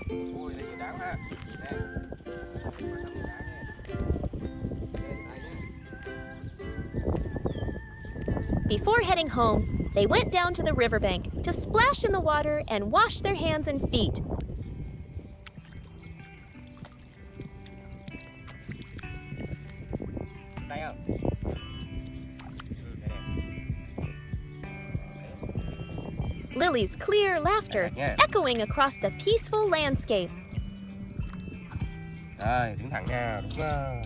Ui, đây nhiều đá quá ha. Nè. Before heading home, They went down to the riverbank to splash in the water and wash their hands and feet. Đây không? Lily's clear laughter echoing across the peaceful landscape. Rồi, đứng thẳng nha, đúng không?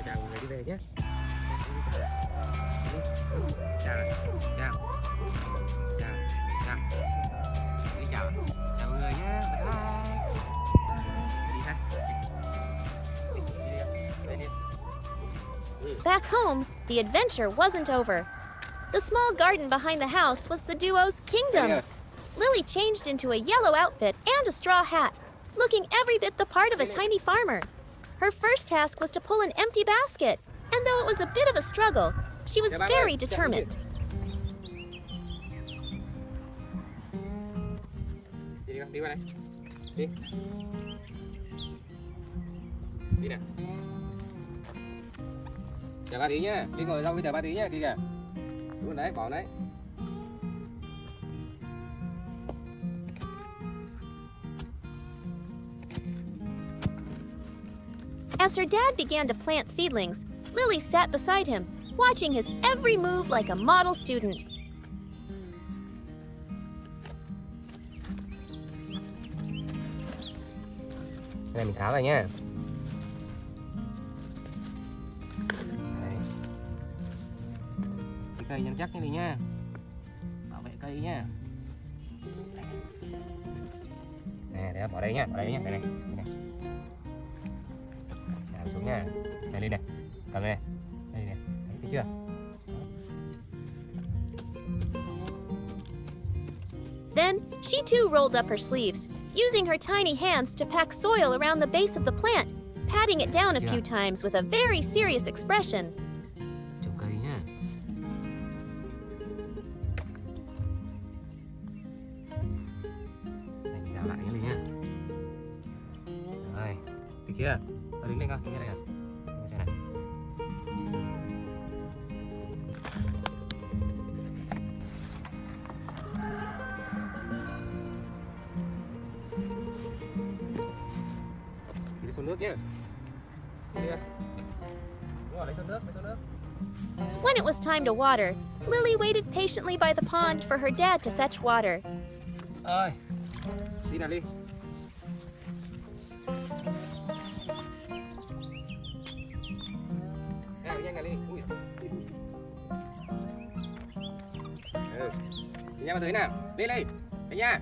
Chào mọi người đi về nhé. Chào này, chào. Chào, chào. Đi chào. Chào mọi người nhé. Bye bye. Đi ha. Đi. Back home, the adventure wasn't over. The small garden behind the house was the duo's kingdom. Lily changed into a yellow outfit and a straw hat, looking every bit the part of a tiny farmer. Her first task was to pull an empty basket, and though it was a bit of a struggle, she was very determined. Đi qua đây. Đi. Đi nè. Chờ ba tí nhá. Đi ngồi xong chờ ba tí nhá. Đi kìa. Đúng rồi đấy, bỏ đấy. As her dad began to plant seedlings, Lily sat beside him, watching his every move like a model student. Cái này mình tháo vào nhá. Đấy. Cái cây nhăn chắc như này nhá. Bảo vệ cây nhá. Nè, để bỏ đây nhá, đây nhá, đây này. Đào xuống nha. Đây lên này. Cầm đây này. Đây này. Thấy chưa? Then, she too rolled up her sleeves, using her tiny hands to pack soil around the base of the plant, patting it down a few times with a very serious expression. Trồng cây nhá. Đây, mình đào lại nhá Linh nhá. Rồi, cái kia. Đứng lên con, đứng đây này. Xem này. Đi xuống nước nhá. Đi đi. Đúng rồi, lấy xuống nước, lấy xuống nước. When it was time to water, Lily waited patiently by the pond for her dad to fetch water. Ơi. Đi nào đi. Nhanh nào đi. Ui. Đi nha vào dưới nào. Đi lên. Đi nha.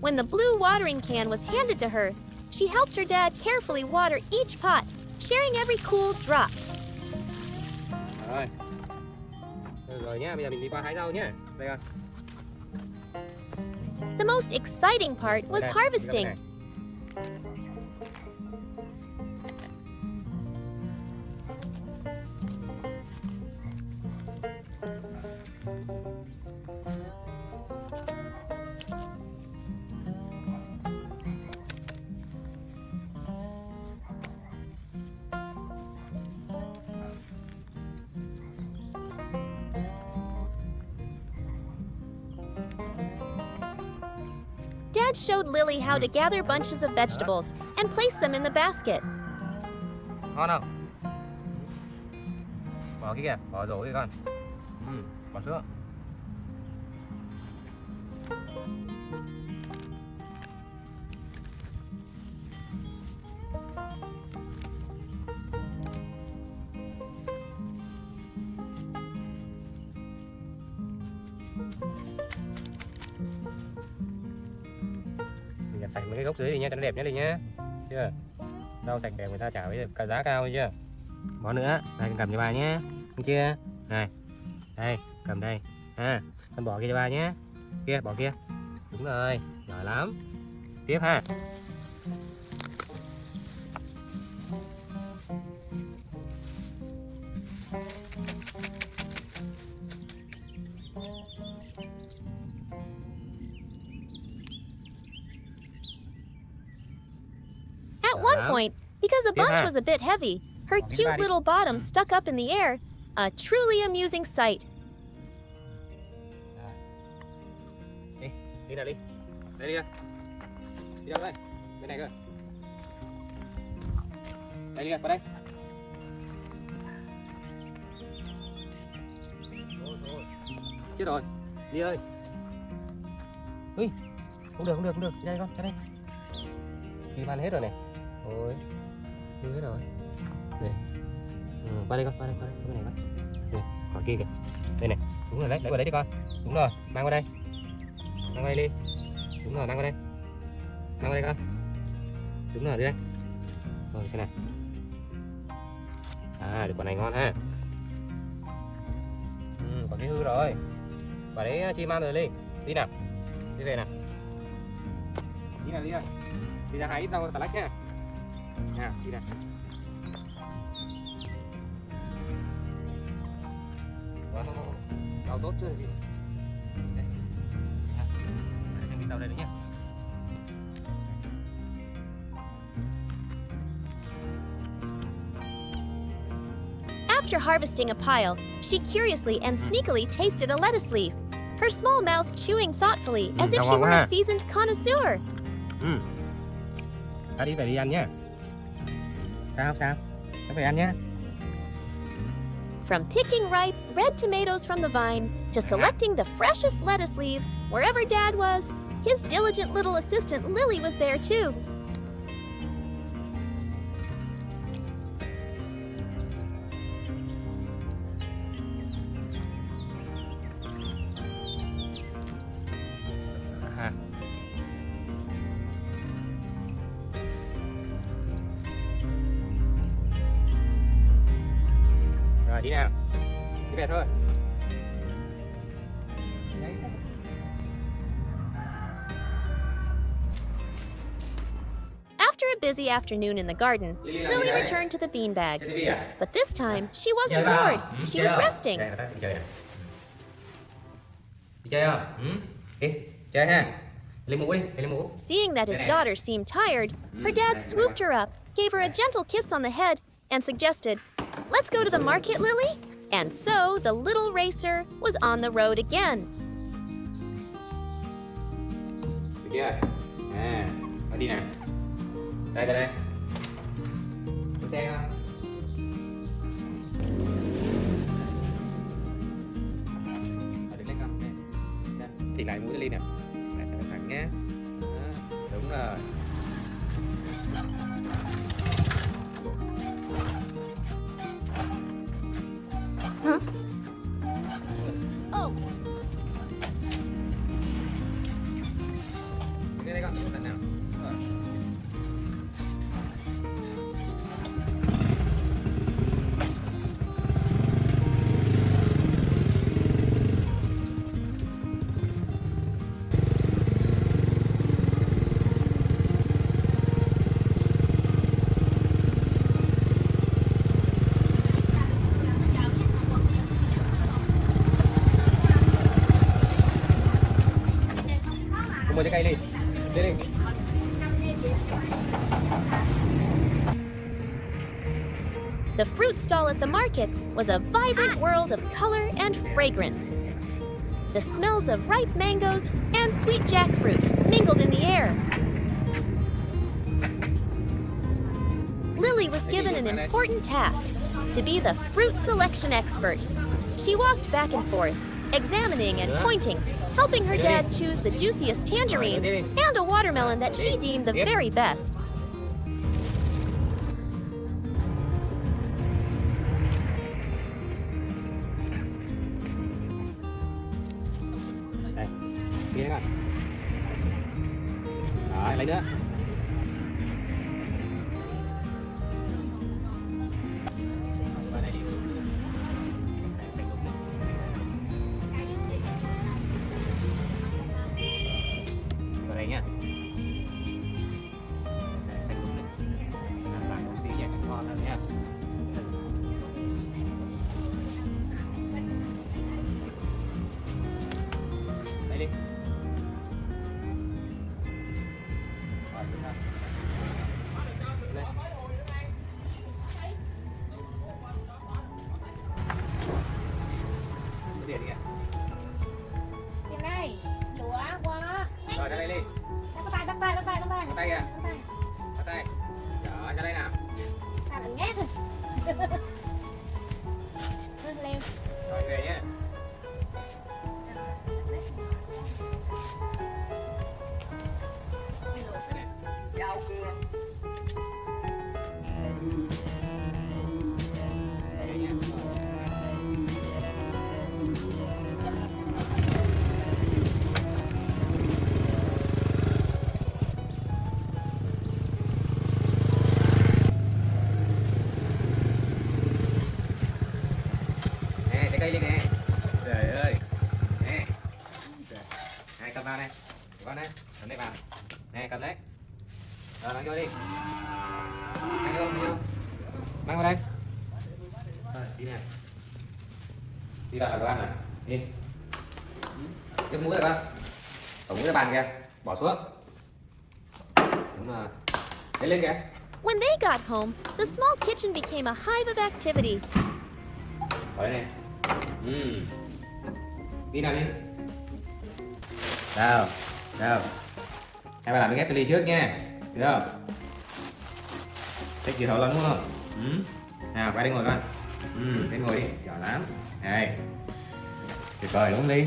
When the blue watering can was handed to her, she helped her dad carefully water each pot, sharing every cool drop. Rồi. Rồi nhá, bây giờ mình đi qua hái rau nhá. Đây con. The most exciting part was harvesting. Dad showed Lily how to gather bunches of vegetables and place them in the basket. Ngon không? Bỏ cái kìa, bỏ rổ kìa con. Bỏ xuống. Mình nhặt sạch mấy cái gốc dưới đi nhá, cho nó đẹp nhá Linh nhá. Chưa? Rau sạch đẹp người ta trả với cả giá cao chưa? Bỏ nữa, đây con cầm cho ba nhé. Được chưa? Này. Đây, cầm đây. Con bỏ kia cho ba nhé. Kia, bỏ kia. Đúng rồi, giỏi lắm. Tiếp ha. At one point, Because a Tiếp bunch ha. was a bit heavy, her Bỏ cái cute ba đi. little bottom stuck up in the air. A truly amusing sight. Đi nào đi. Đây đi. Đi đâu đây? Bên này cơ. Đây đi, qua đây. Thôi. Chết rồi. Đi ơi. Ui. Không được. Đi đây con, ra đây. Kim ăn hết rồi này. Ôi. Đi hết rồi. Đây. Qua đây con, qua đây, bên này con. Đây, còn kia kìa. Đây này. Đúng rồi đấy, lấy qua đấy đi con. Đúng rồi, mang qua đây. Mang qua đây đi. Đúng rồi, mang qua đây. Mang qua đây con. Đúng rồi, đi đây. Rồi, xem nào. À, được quả này ngon ha. Quả kia hư rồi. Quả đấy chim ăn rồi Ly. Đi nào. Đi về nào. Đi nào, đi nào. Đi ra hái ít rau xà lách nha. Nào, đi nào. Wow, rau tốt chưa gì. Đây. Chuẩn bị rau đây nữa nhé. After harvesting a pile, she curiously and sneakily tasted a lettuce leaf, her small mouth chewing thoughtfully as if she were a seasoned connoisseur. Ta đi về đi ăn nhé. Sao? Ta về ăn nhé. From picking ripe, red tomatoes from the vine to selecting the freshest lettuce leaves, wherever Dad was, his diligent little assistant Lily was there too. Rồi đi nào. Đi về thôi. After a busy afternoon in the garden, Lily returned to the beanbag. But this time, she wasn't bored. She was resting. Đi chơi không? Đi, chơi ha. Lấy mũ đi, lấy mũ. Seeing that his daughter seemed tired, her dad swooped her up, gave her a gentle kiss on the head, and suggested, "Let's go to the market, Lily?" And so the little racer was on the road again. Được chưa? À, đi nào. Đây. Có xe không? Đứng lên con. Chỉnh lại mũi Ly nè. Thẳng nhé. Đúng rồi. Oh, Đứng đây con, đứng lần nào. Rồi. Cùng mua trái cây đi. Đi. the fruit stall at the market was a vibrant world of color and fragrance. The smells of ripe mangoes and sweet jackfruit mingled in the air. Lily was given an important task, to be the fruit selection expert. She walked back and forth, examining and pointing, helping her dad choose the juiciest tangerines and a watermelon that she deemed the very best. Đây, kia con. Rồi, lấy nữa. Vào đây nhá. Xanh đúng đấy. Làm một tí nhé, ngon hơn nhá. Đây đi. Rồi, tay kìa. Bắt tay. Đó, ra đây nào. Sao lại ngát rồi. Leo. Rồi về nhé. Dao cưa. Về nhé. Nè, trái cây đi nè. Trời ơi. Nè. Này, cầm vào này. Con này, cầm đây vào. Nè, cầm đấy. Rồi, mang vô đi. Mang vô, mang vô. Mang vào đây. Rồi, đi nè. Đi vào đồ ăn này. Đi. Cái mũi rồi con. Ở mũi ra bàn kìa. Bỏ xuống. Đúng rồi. Lấy lên kìa. When they got home, the small kitchen became a hive of activity. Bỏ đây này. Đi nào đi. Đâu. Đâu. Hai bà làm cái ghép cái ly trước nha. Được không? Thích gì thấu lắm đúng không? Nào, qua đây ngồi con. Đến ngồi đi. Giỏi lắm. Đây. Tuyệt vời đúng không Ly?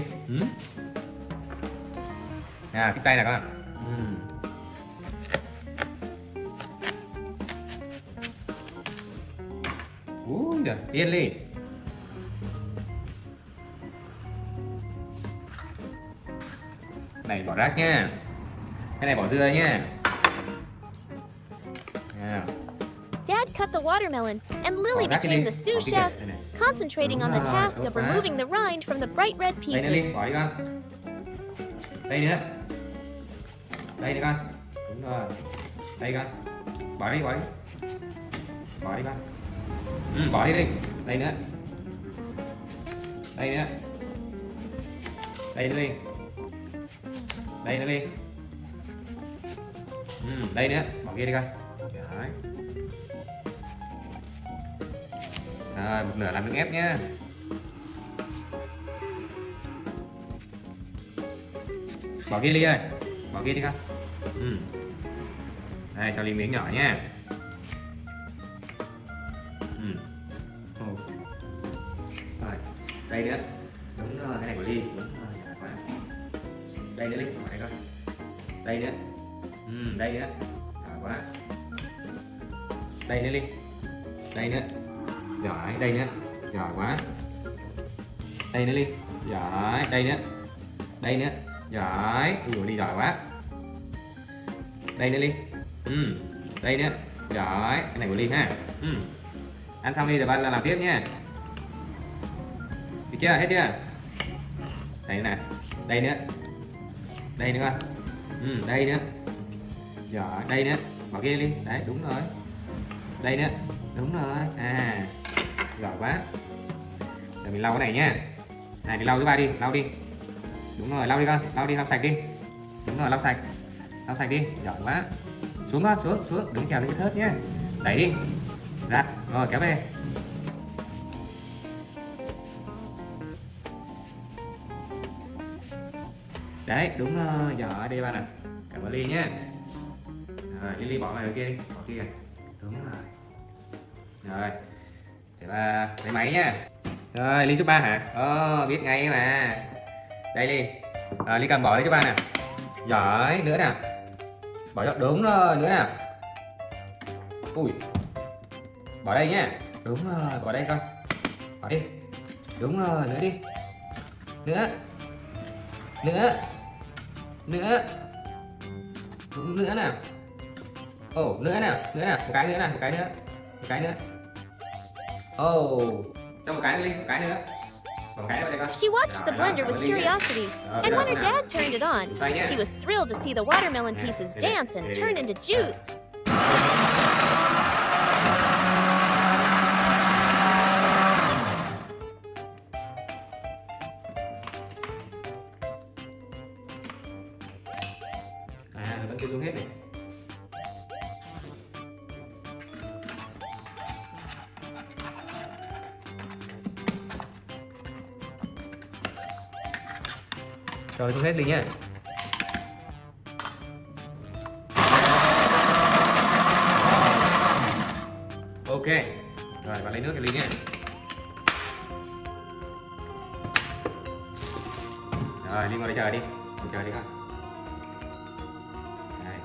Nào, tiếp tay nào con. Được. Yên Ly. Này bỏ rác nha. Cái này bỏ dưa nha. Nào. Dad cut the watermelon, and Lily became the sous chef, concentrating on the task of removing the rind from the bright red Đây nữa Ly, pieces. bỏ đi con. Đây nữa. Đây nữa con. Đúng rồi. Đây con. Bỏ đi, bỏ đi. Bỏ đi con. Bỏ đi đi. Đây nữa. Đây nữa. Đây nữa đi. Đây nữa đi. Đây nữa. Bỏ kia đi con. Đấy. Rồi, một nửa làm nước ép nhá. Bỏ kia Ly ơi. Bỏ kia đi con. Đây, cho Ly miếng nhỏ nha. Rồi, đây nữa. Đúng rồi, cái này của Ly. Đúng rồi, giỏi quá. Đây nữa Ly, bỏ đây con. Đây nữa. Đây nữa. Giỏi quá. Đây nữa Ly. Đây nữa. Giỏi, đây nữa. Giỏi quá. Đây nữa Ly. Giỏi, đây nữa. Đây nữa. Giỏi. Ui, Ly giỏi quá. Đây nữa Ly. Đây nữa. Giỏi, cái này của Ly ha. Ăn xong đi rồi bạn làm tiếp nha. Được chưa? Hết chưa? Đây nè. Đây nữa. Đây nữa con. Đây nữa. Giỏi, đây nữa. Bỏ kia đi. Đấy, đúng rồi. Đây nữa. Đúng rồi. À. Giỏi quá. Rồi mình lau cái này nhá. Này thì lau thứ ba đi, lau đi. Đúng rồi, lau đi con, lau đi, lau sạch đi. Đúng rồi, lau sạch. Lau sạch đi, giỏi quá. Xuống con, xuống, đứng trèo lên cái thớt nhá. Đẩy đi. Ra, rồi kéo về. Đấy, đúng rồi, giỏi đi bạn ạ. Cảm ơn Ly nhé. Rồi, Ly bỏ vào kia đi, bỏ kia. Đúng rồi. Rồi, để ba lấy máy nhá. Rồi, Ly giúp ba hả? Biết ngay mà. Đây Ly. Ly cầm bỏ đi cho ba nè. Giỏi, nữa nè. Bỏ cho đúng rồi, nữa nè. Ui. Bỏ đây nhá. Đúng rồi, bỏ đây con. Bỏ đi. Đúng rồi, nữa đi. Nữa. Nữa. Nữa. Đúng nữa nè. Nữa nè, một cái nữa nè, một cái nữa. Một cái nữa. Cho một cái nữa đi, một cái nữa. Một cái nữa đây con. She watched the blender with curiosity, and when her dad turned it on, she was thrilled to see the watermelon pieces dance and turn into juice. Vẫn chưa xuống hết này. Rồi xuống hết đi nhá. Ok. Rồi bạn lấy nước cho Ly nhé. Rồi Ly ngồi đây chờ đi. Ngồi chờ đi con. Đây.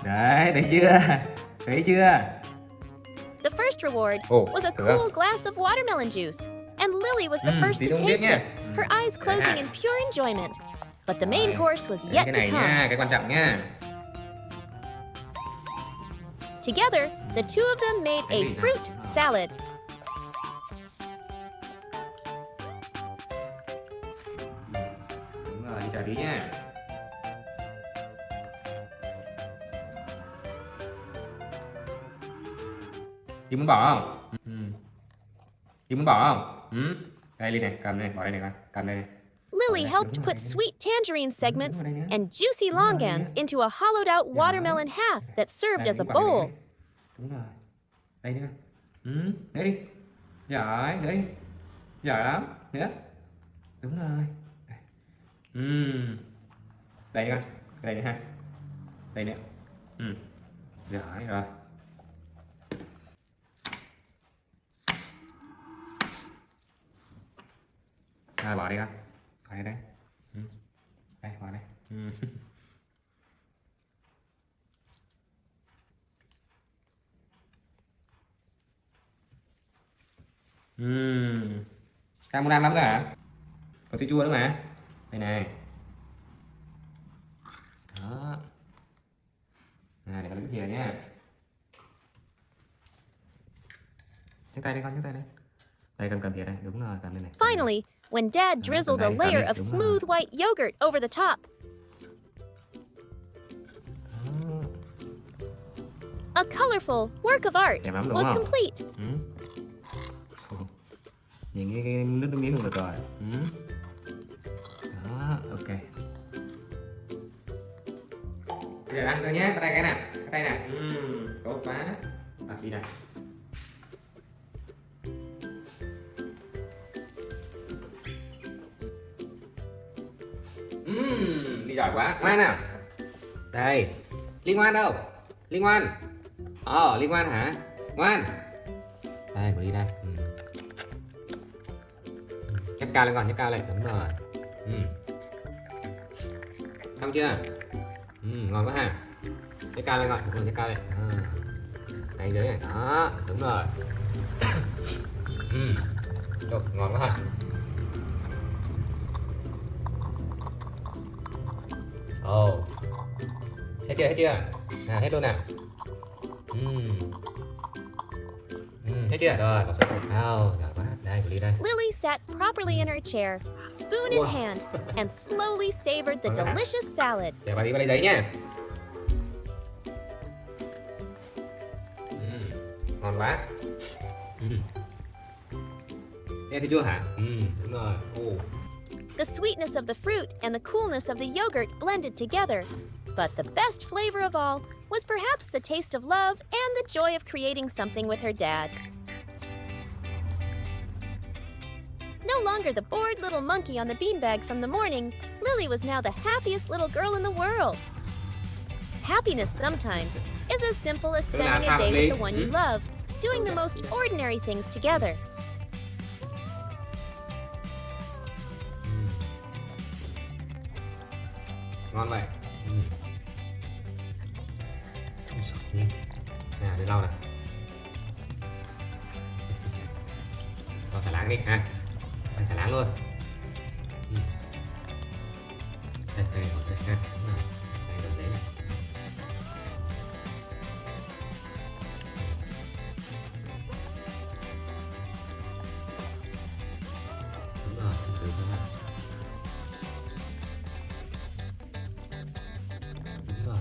Đấy, thấy chưa? Thấy chưa? The first reward Ồ, was a được không? cool glass of watermelon juice, and Lily was the first tí to không biết taste nha. it, her eyes closing in pure enjoyment. But the main Rồi, course was đến yet cái to này come. nha, cái quan trọng nha. Together, the two of them made a Cái gì nào? fruit salad. Đúng rồi, chờ tí nha. Chị muốn bỏ không? Chị muốn bỏ không? Đây Ly này, cầm đây, bỏ đây này con, cầm đây này. Lily helped put sweet tangerine segments and juicy longans into a hollowed out watermelon half that served as a bowl. Đúng rồi. Đây nữa. Nữa đi. Giỏi, nữa đi. Giỏi lắm. Nữa. Đúng rồi. Đây nữa. Đây nữa ha. Đây nữa. Giỏi rồi. Rồi bỏ đi con. Bỏ đây. Đây, bỏ đây. Cam muốn ăn lắm cả. Còn sữa chua nữa mà. Đây này. Đó. Để con lấy thìa nhá. Nhấc tay đây con, nhấc tay đây. Đây cầm thìa đây, đúng rồi, cầm đây này. Finally, when Dad drizzled a layer of smooth white yogurt over the top. A colorful work of art was complete. Nhìn cái nước miếng được rồi. Đó, ok. Bây giờ ăn thôi nhé, bắt tay cái nào, bắt tay nào. Tốt quá. Đặt đi này. Đi giỏi quá, ngoan nào. Đây, Ly ngoan đâu? Ly ngoan. Ly ngoan hả? Ngoan. Đây, của Ly đây. Nhấc cao lên con, nhấc cao lên, đúng rồi. Xong chưa? Ngon quá ha. Nhấc cao lên con, đúng rồi, nhấc cao lên. Đây dưới này, đó, đúng rồi. Ngon quá ha. Hết chưa, hết chưa? Hết luôn nào. Hết chưa? Rồi, bỏ xuống. Giỏi quá. Đây, của Ly đây. Lily sat properly in her chair, spoon in hand, and slowly savored the delicious salad. Để bà đi vào đây giấy nha. Ngon quá. Nghe thấy chưa hả? Đúng rồi. The sweetness of the fruit and the coolness of the yogurt blended together. But the best flavor of all was perhaps the taste of love and the joy of creating something with her dad. No longer the bored little monkey on the beanbag from the morning, Lily was now the happiest little girl in the world. Happiness sometimes is as simple as spending a day with the one you love, doing the most ordinary things together. Ngon vậy. Nào, để lau này. Cho xà láng đi ha. Ăn xà láng luôn. Đây ha. Đây được đấy này. Đúng rồi, từ từ ha. Đúng rồi.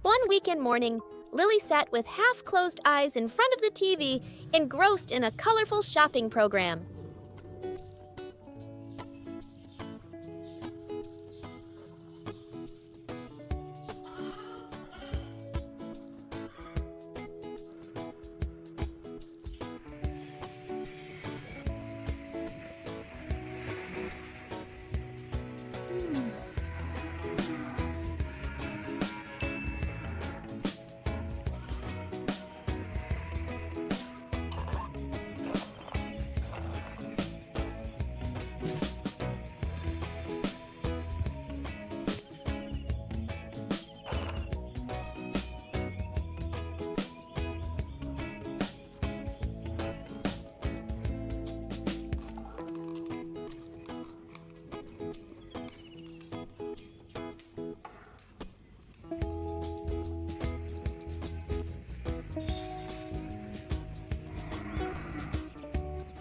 One weekend morning, Lily sat with half-closed eyes in front of the TV, engrossed in a colorful shopping program.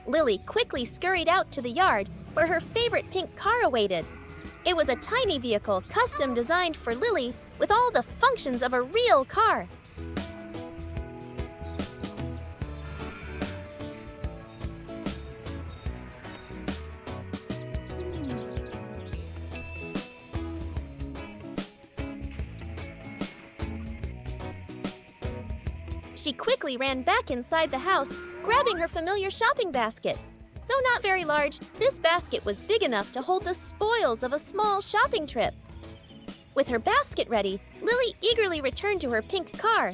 Lily quickly scurried out to the yard where her favorite pink car awaited. It was a tiny vehicle custom designed for Lily with all the functions of a real car. She quickly ran back inside the house, grabbing her familiar shopping basket. Though not very large, this basket was big enough to hold the spoils of a small shopping trip. With her basket ready, Lily eagerly returned to her pink car.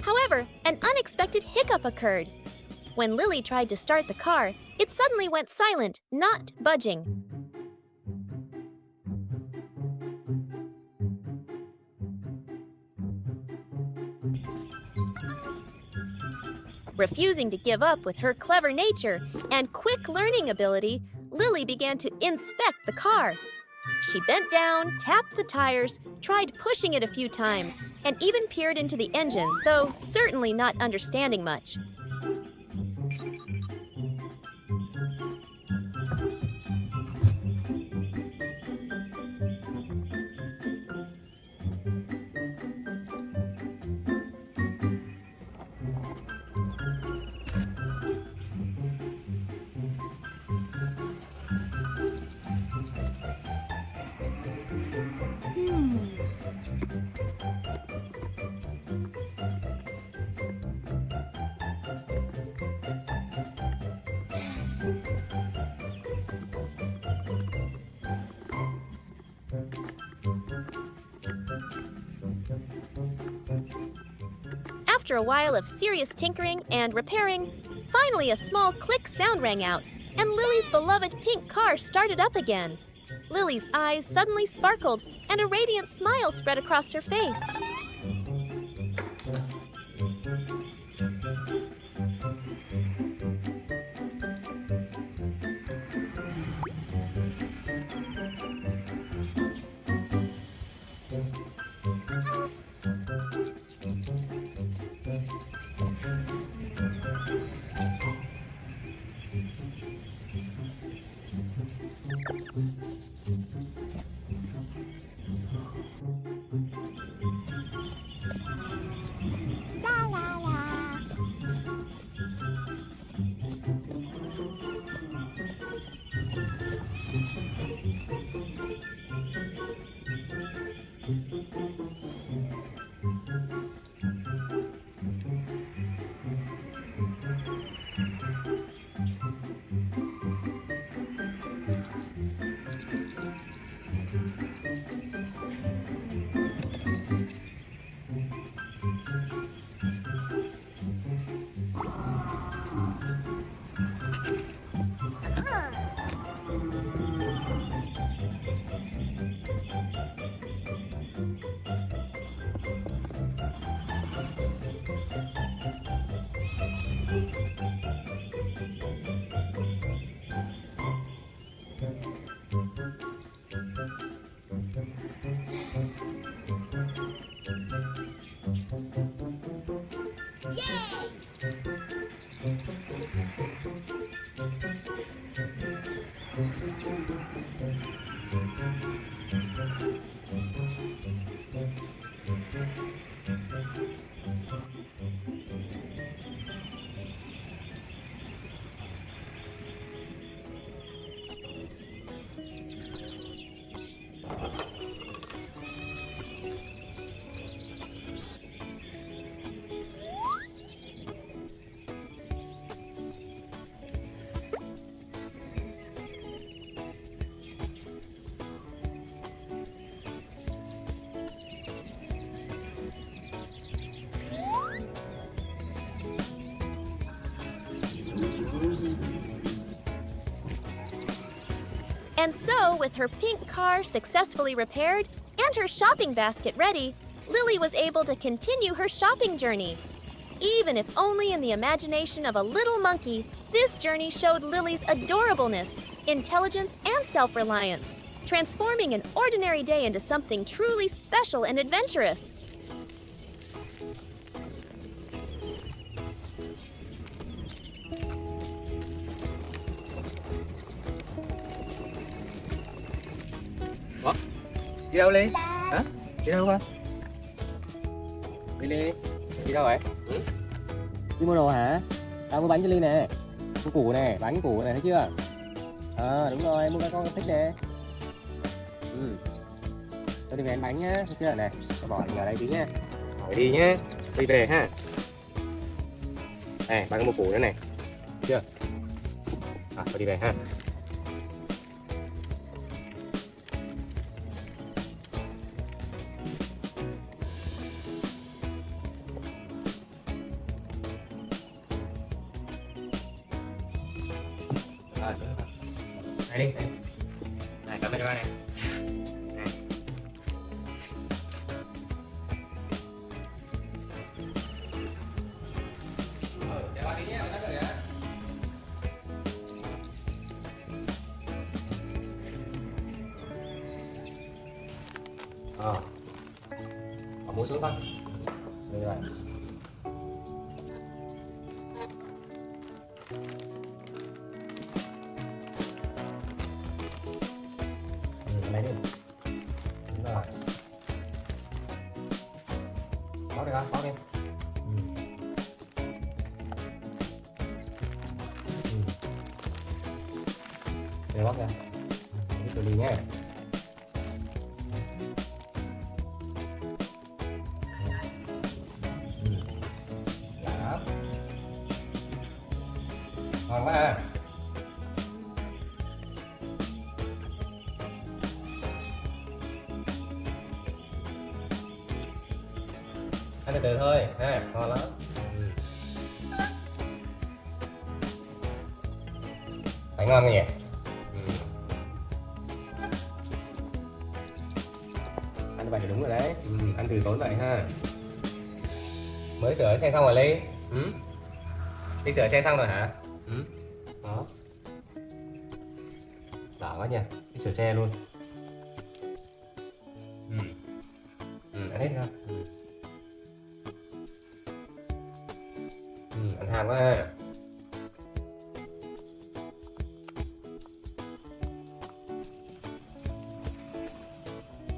However, an unexpected hiccup occurred. When Lily tried to start the car, it suddenly went silent, not budging. Refusing to give up with her clever nature and quick learning ability, Lily began to inspect the car. She bent down, tapped the tires, tried pushing it a few times, and even peered into the engine, though certainly not understanding much. After a while of serious tinkering and repairing, finally a small click sound rang out, and Lily's beloved pink car started up again. Lily's eyes suddenly sparkled, and a radiant smile spread across her face. And so, with her pink car successfully repaired and her shopping basket ready, Lily was able to continue her shopping journey. Even if only in the imagination of a little monkey, this journey showed Lily's adorableness, intelligence, and self-reliance, transforming an ordinary day into something truly special and adventurous. Ủa? Đi đâu Ly? Hả? Đi đâu con? Ly, đi đâu vậy? Ừ? Đi mua đồ hả? Tao mua bánh cho Ly nè. Mua củ nè, bánh củ này thấy chưa? Đúng rồi, mua cái con thích nè. Tôi đi về ăn bánh nhá, thấy chưa? Này, tôi bỏ ở đây tí nhá. Hỏi đi nhá, đi về ha. Này, ba cái mua củ nữa này, thấy chưa? Tôi đi về ha. Này đi, này cầm cho ba này. Này. Để ba đi nhé, tắt rồi hả? Còn mua xuống con. Đây các bạn. Lấy đi. Đúng rồi. Bóc đi con, bóc đi. Để bóc ra. Đi từ ly nhé. Đó. Ngon quá ha. Ăn từ từ thôi ha, ngon lắm. Phải ngon không nhỉ? Ăn vậy thì đúng rồi đấy. Ăn từ tốn vậy ha. Mới sửa xe xong rồi Ly. Đi sửa xe xong rồi hả? Đó. Đỏ quá nha, đi sửa xe luôn. Ăn hết không? Ăn ham quá ha.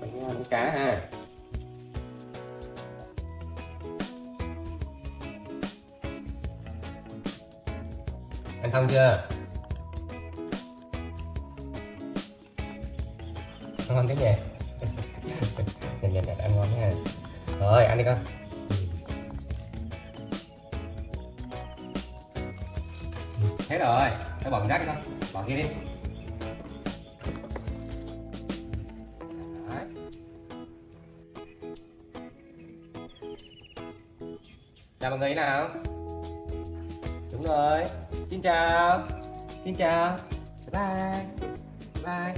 Bánh cá ha. Ăn xong chưa? Ngon thế nhỉ? Nhìn ăn ngon nha. Rồi ăn đi con. Hết rồi, tôi bỏ rác đi con, bỏ kia đi. Đấy. Chào mọi người thế nào? Đúng rồi, xin chào, bye bye.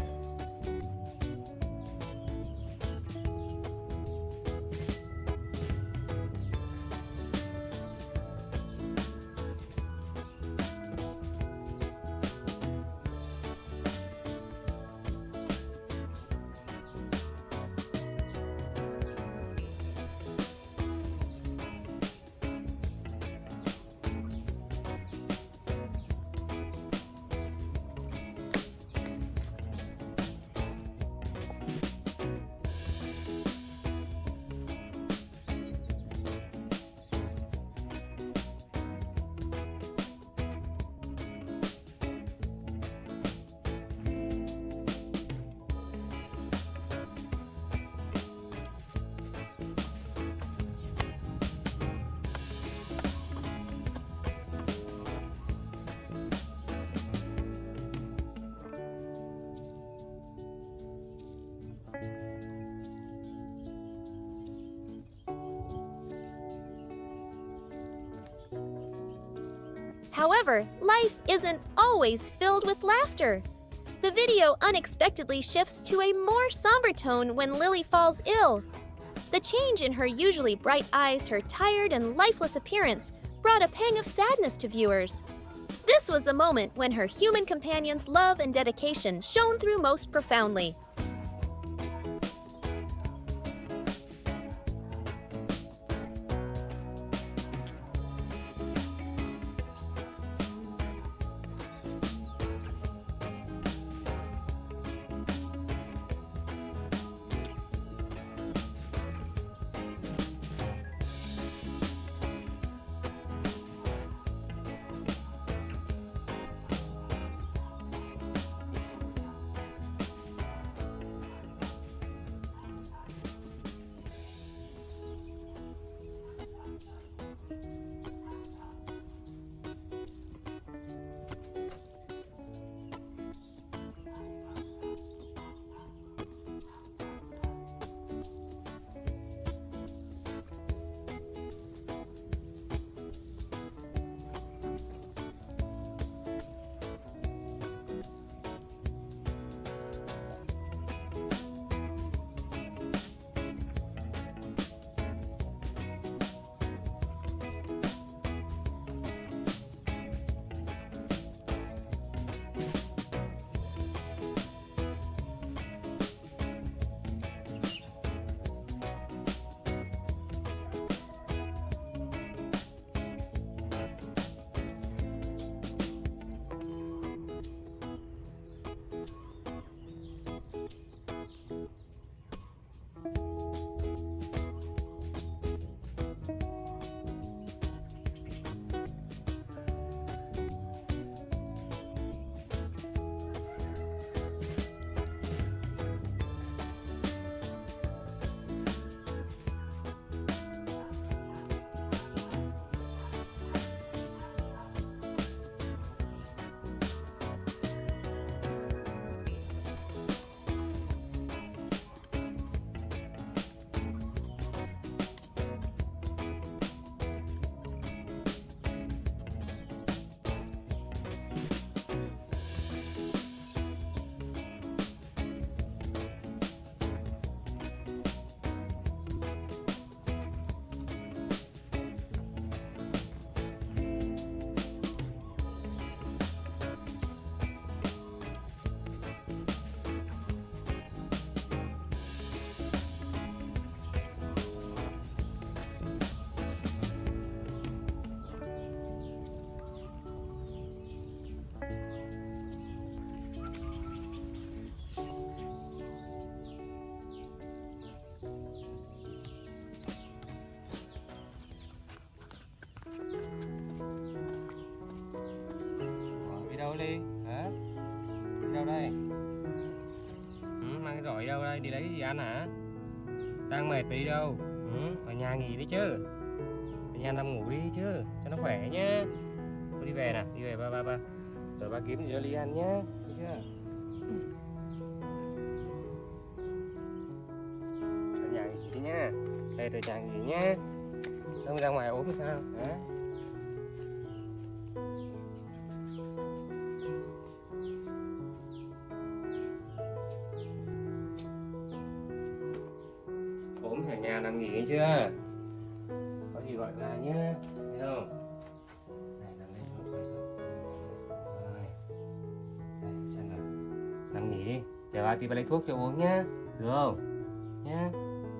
However, life isn't always filled with laughter. The video unexpectedly shifts to a more somber tone when Lily falls ill. The change in her usually bright eyes, her tired and lifeless appearance, brought a pang of sadness to viewers. This was the moment when her human companion's love and dedication shone through most profoundly. Đâu đi hả? Đi đâu đây? Mang cái giỏ đi đâu đây? Đi lấy cái gì ăn hả? Đang mệt đi đâu? Ở nhà nghỉ đi chứ. Ở nhà nằm ngủ đi chứ cho nó khỏe nhá. Thôi đi về nè, đi về ba rồi ba kiếm gì cho Ly ăn nhá, được chưa? Ở nhà nghỉ đi nhá. Đây rồi nhà nghỉ nhá. Không ra ngoài ốm thì sao hả? Ở nhà nằm nghỉ chưa? Có gì gọi là nhá, thấy không? Này nằm đây rồi. Đây, chân nào. Nằm nghỉ đi, chờ ba tí ba lấy thuốc cho uống nhá, được không? Nhá,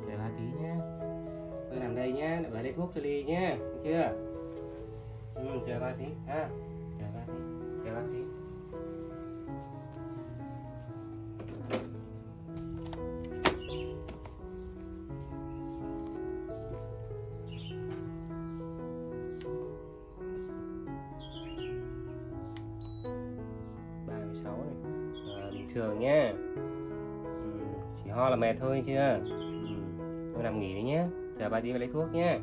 chờ ba tí nhá. Tôi nằm đây nhá, để ba lấy thuốc cho Ly nhá, được chưa? Chờ ba tí ha, chờ ba tí, chờ ba tí. Bình thường nhé, chỉ ho là mệt thôi chưa? Thôi nằm nghỉ đi nhé, chờ ba tí về lấy thuốc nhé.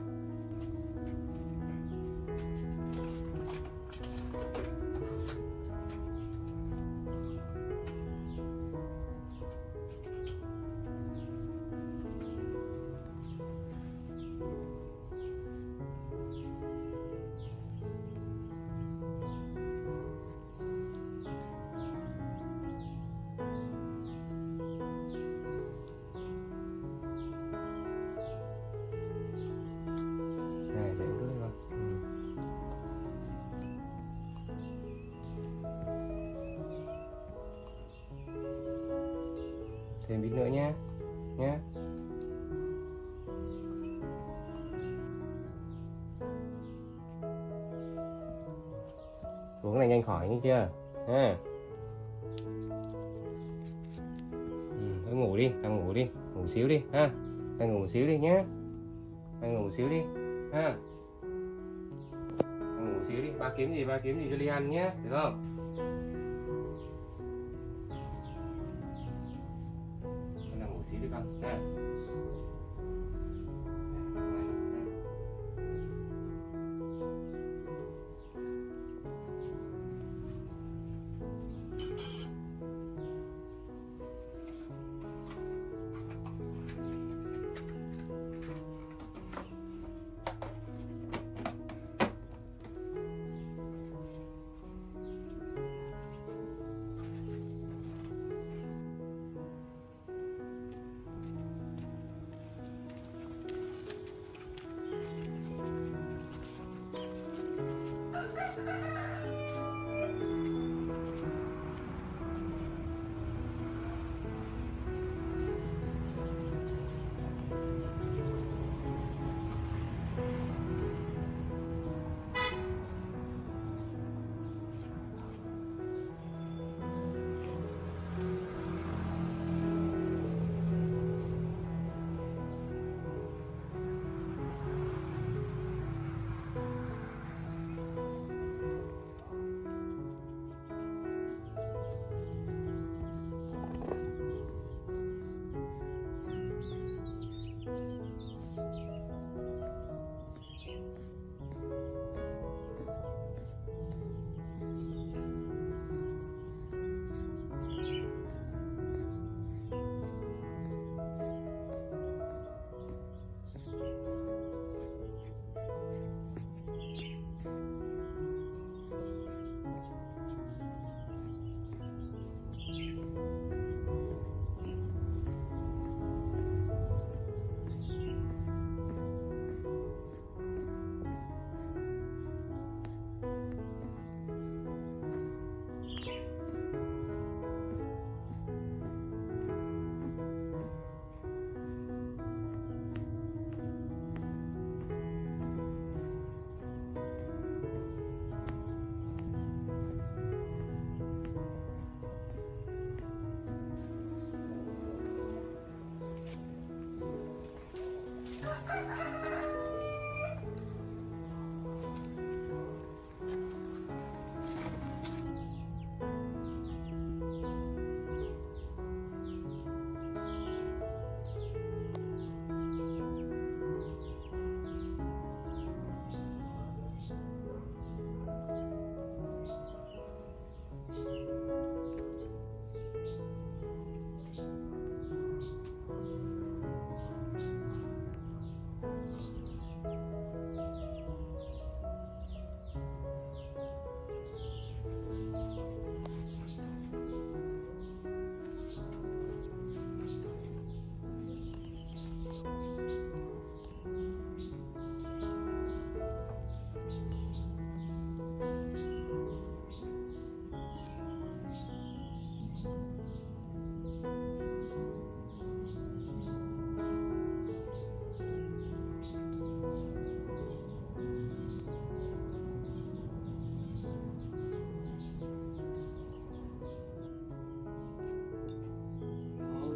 thêm ít nữa nhé. Nhé. Uống này nhanh khỏi nghe chưa? Ha. Thôi ngủ đi, nằm ngủ đi, ngủ xíu đi ha. Nằm ngủ xíu đi nhé. Nằm ngủ xíu đi ha. Nằm ngủ xíu đi, ba kiếm gì cho Ly ăn nhé, được không? Nằm ngủ xíu đi con ha.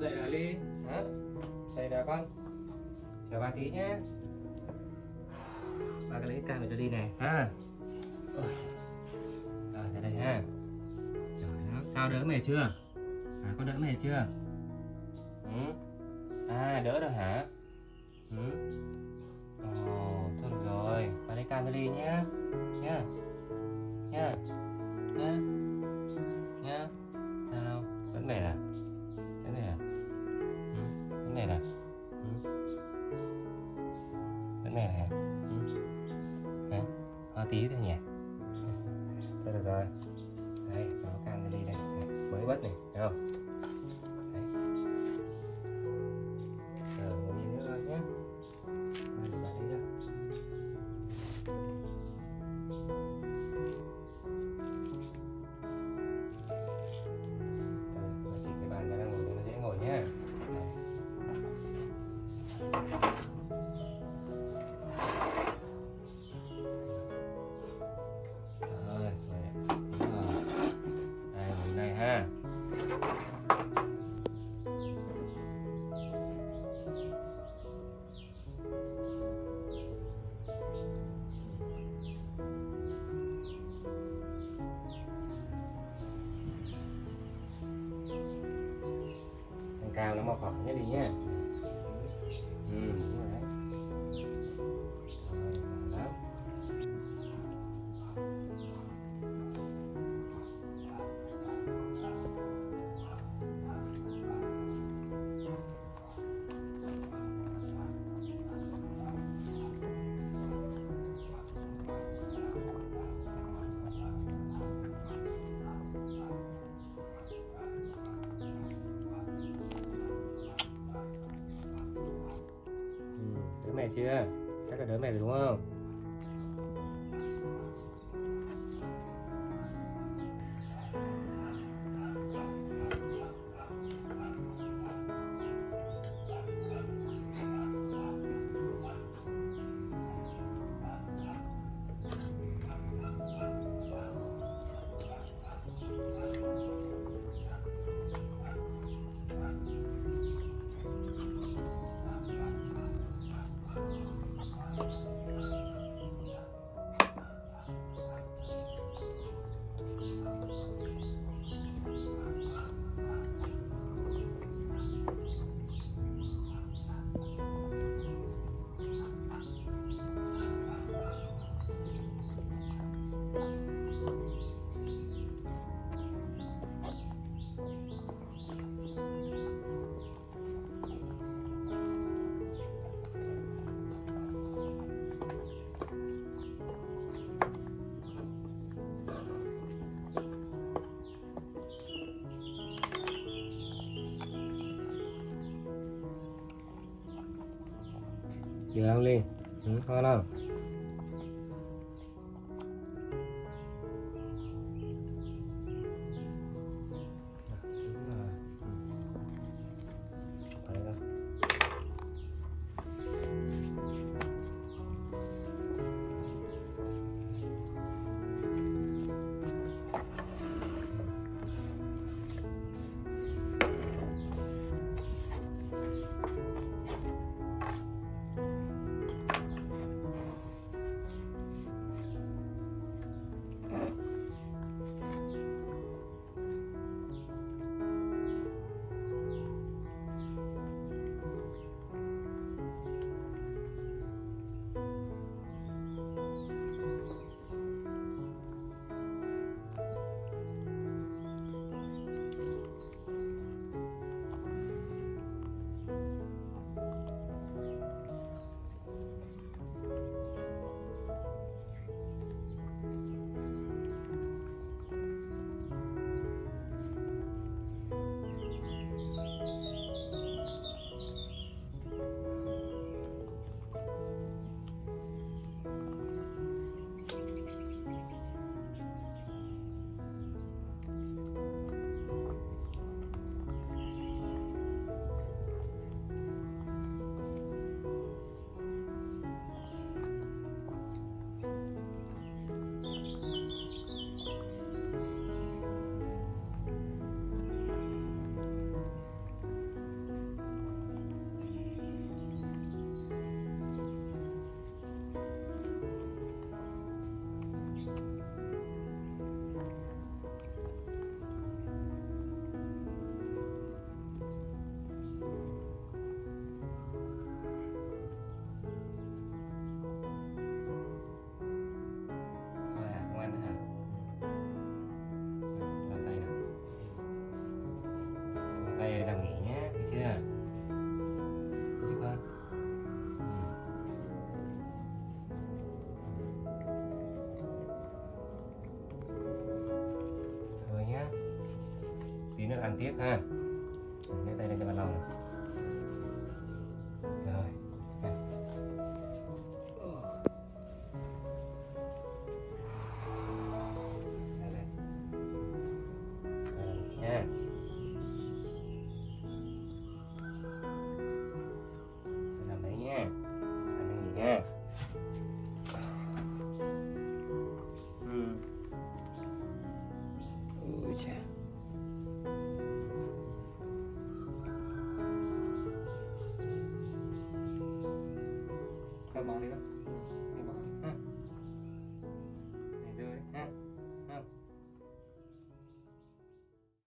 Dậy là Ly hả? Dậy nào con, chờ ba tí nhé. Ba cái lấy cam cho Ly này ha. Rồi tới đây ha. Trời ơi, sao đỡ mệt chưa? Con đỡ mệt chưa? Đỡ rồi hả? Thôi được rồi, ba lấy cam cho Ly nhé. Nhá. Nhá. Nhá. Nhá. Sao? Vẫn mệt à? Vẫn mệt à? Vẫn mệt à? Vẫn mệt hả? Hả? Hoa tí thôi nhỉ? Thôi được rồi. Đây, có cam cho Ly đây. Mới bất này, thấy không? Đấy. Giờ ngồi đi nữa nhé. Ba đi đây nhá. Chỉ cái bàn cho nó ngồi cho nó dễ ngồi nhé. cao nó mọc khỏi nhé đi nhé. Đúng rồi đấy. Đó. Đỡ mẹ chưa? Chắc là đỡ mẹ rồi đúng không? Chưa không Liên? Ngon không? Đây nằm nghỉ nhé, được chưa? Được chưa con? Rồi nhá. Tí nữa ăn tiếp ha. Nhớ tay lên cho bạn lòng này. Rồi. Đây đây. Đây là nghỉ nha. Nha. Ôi chà. Con bò đi đó.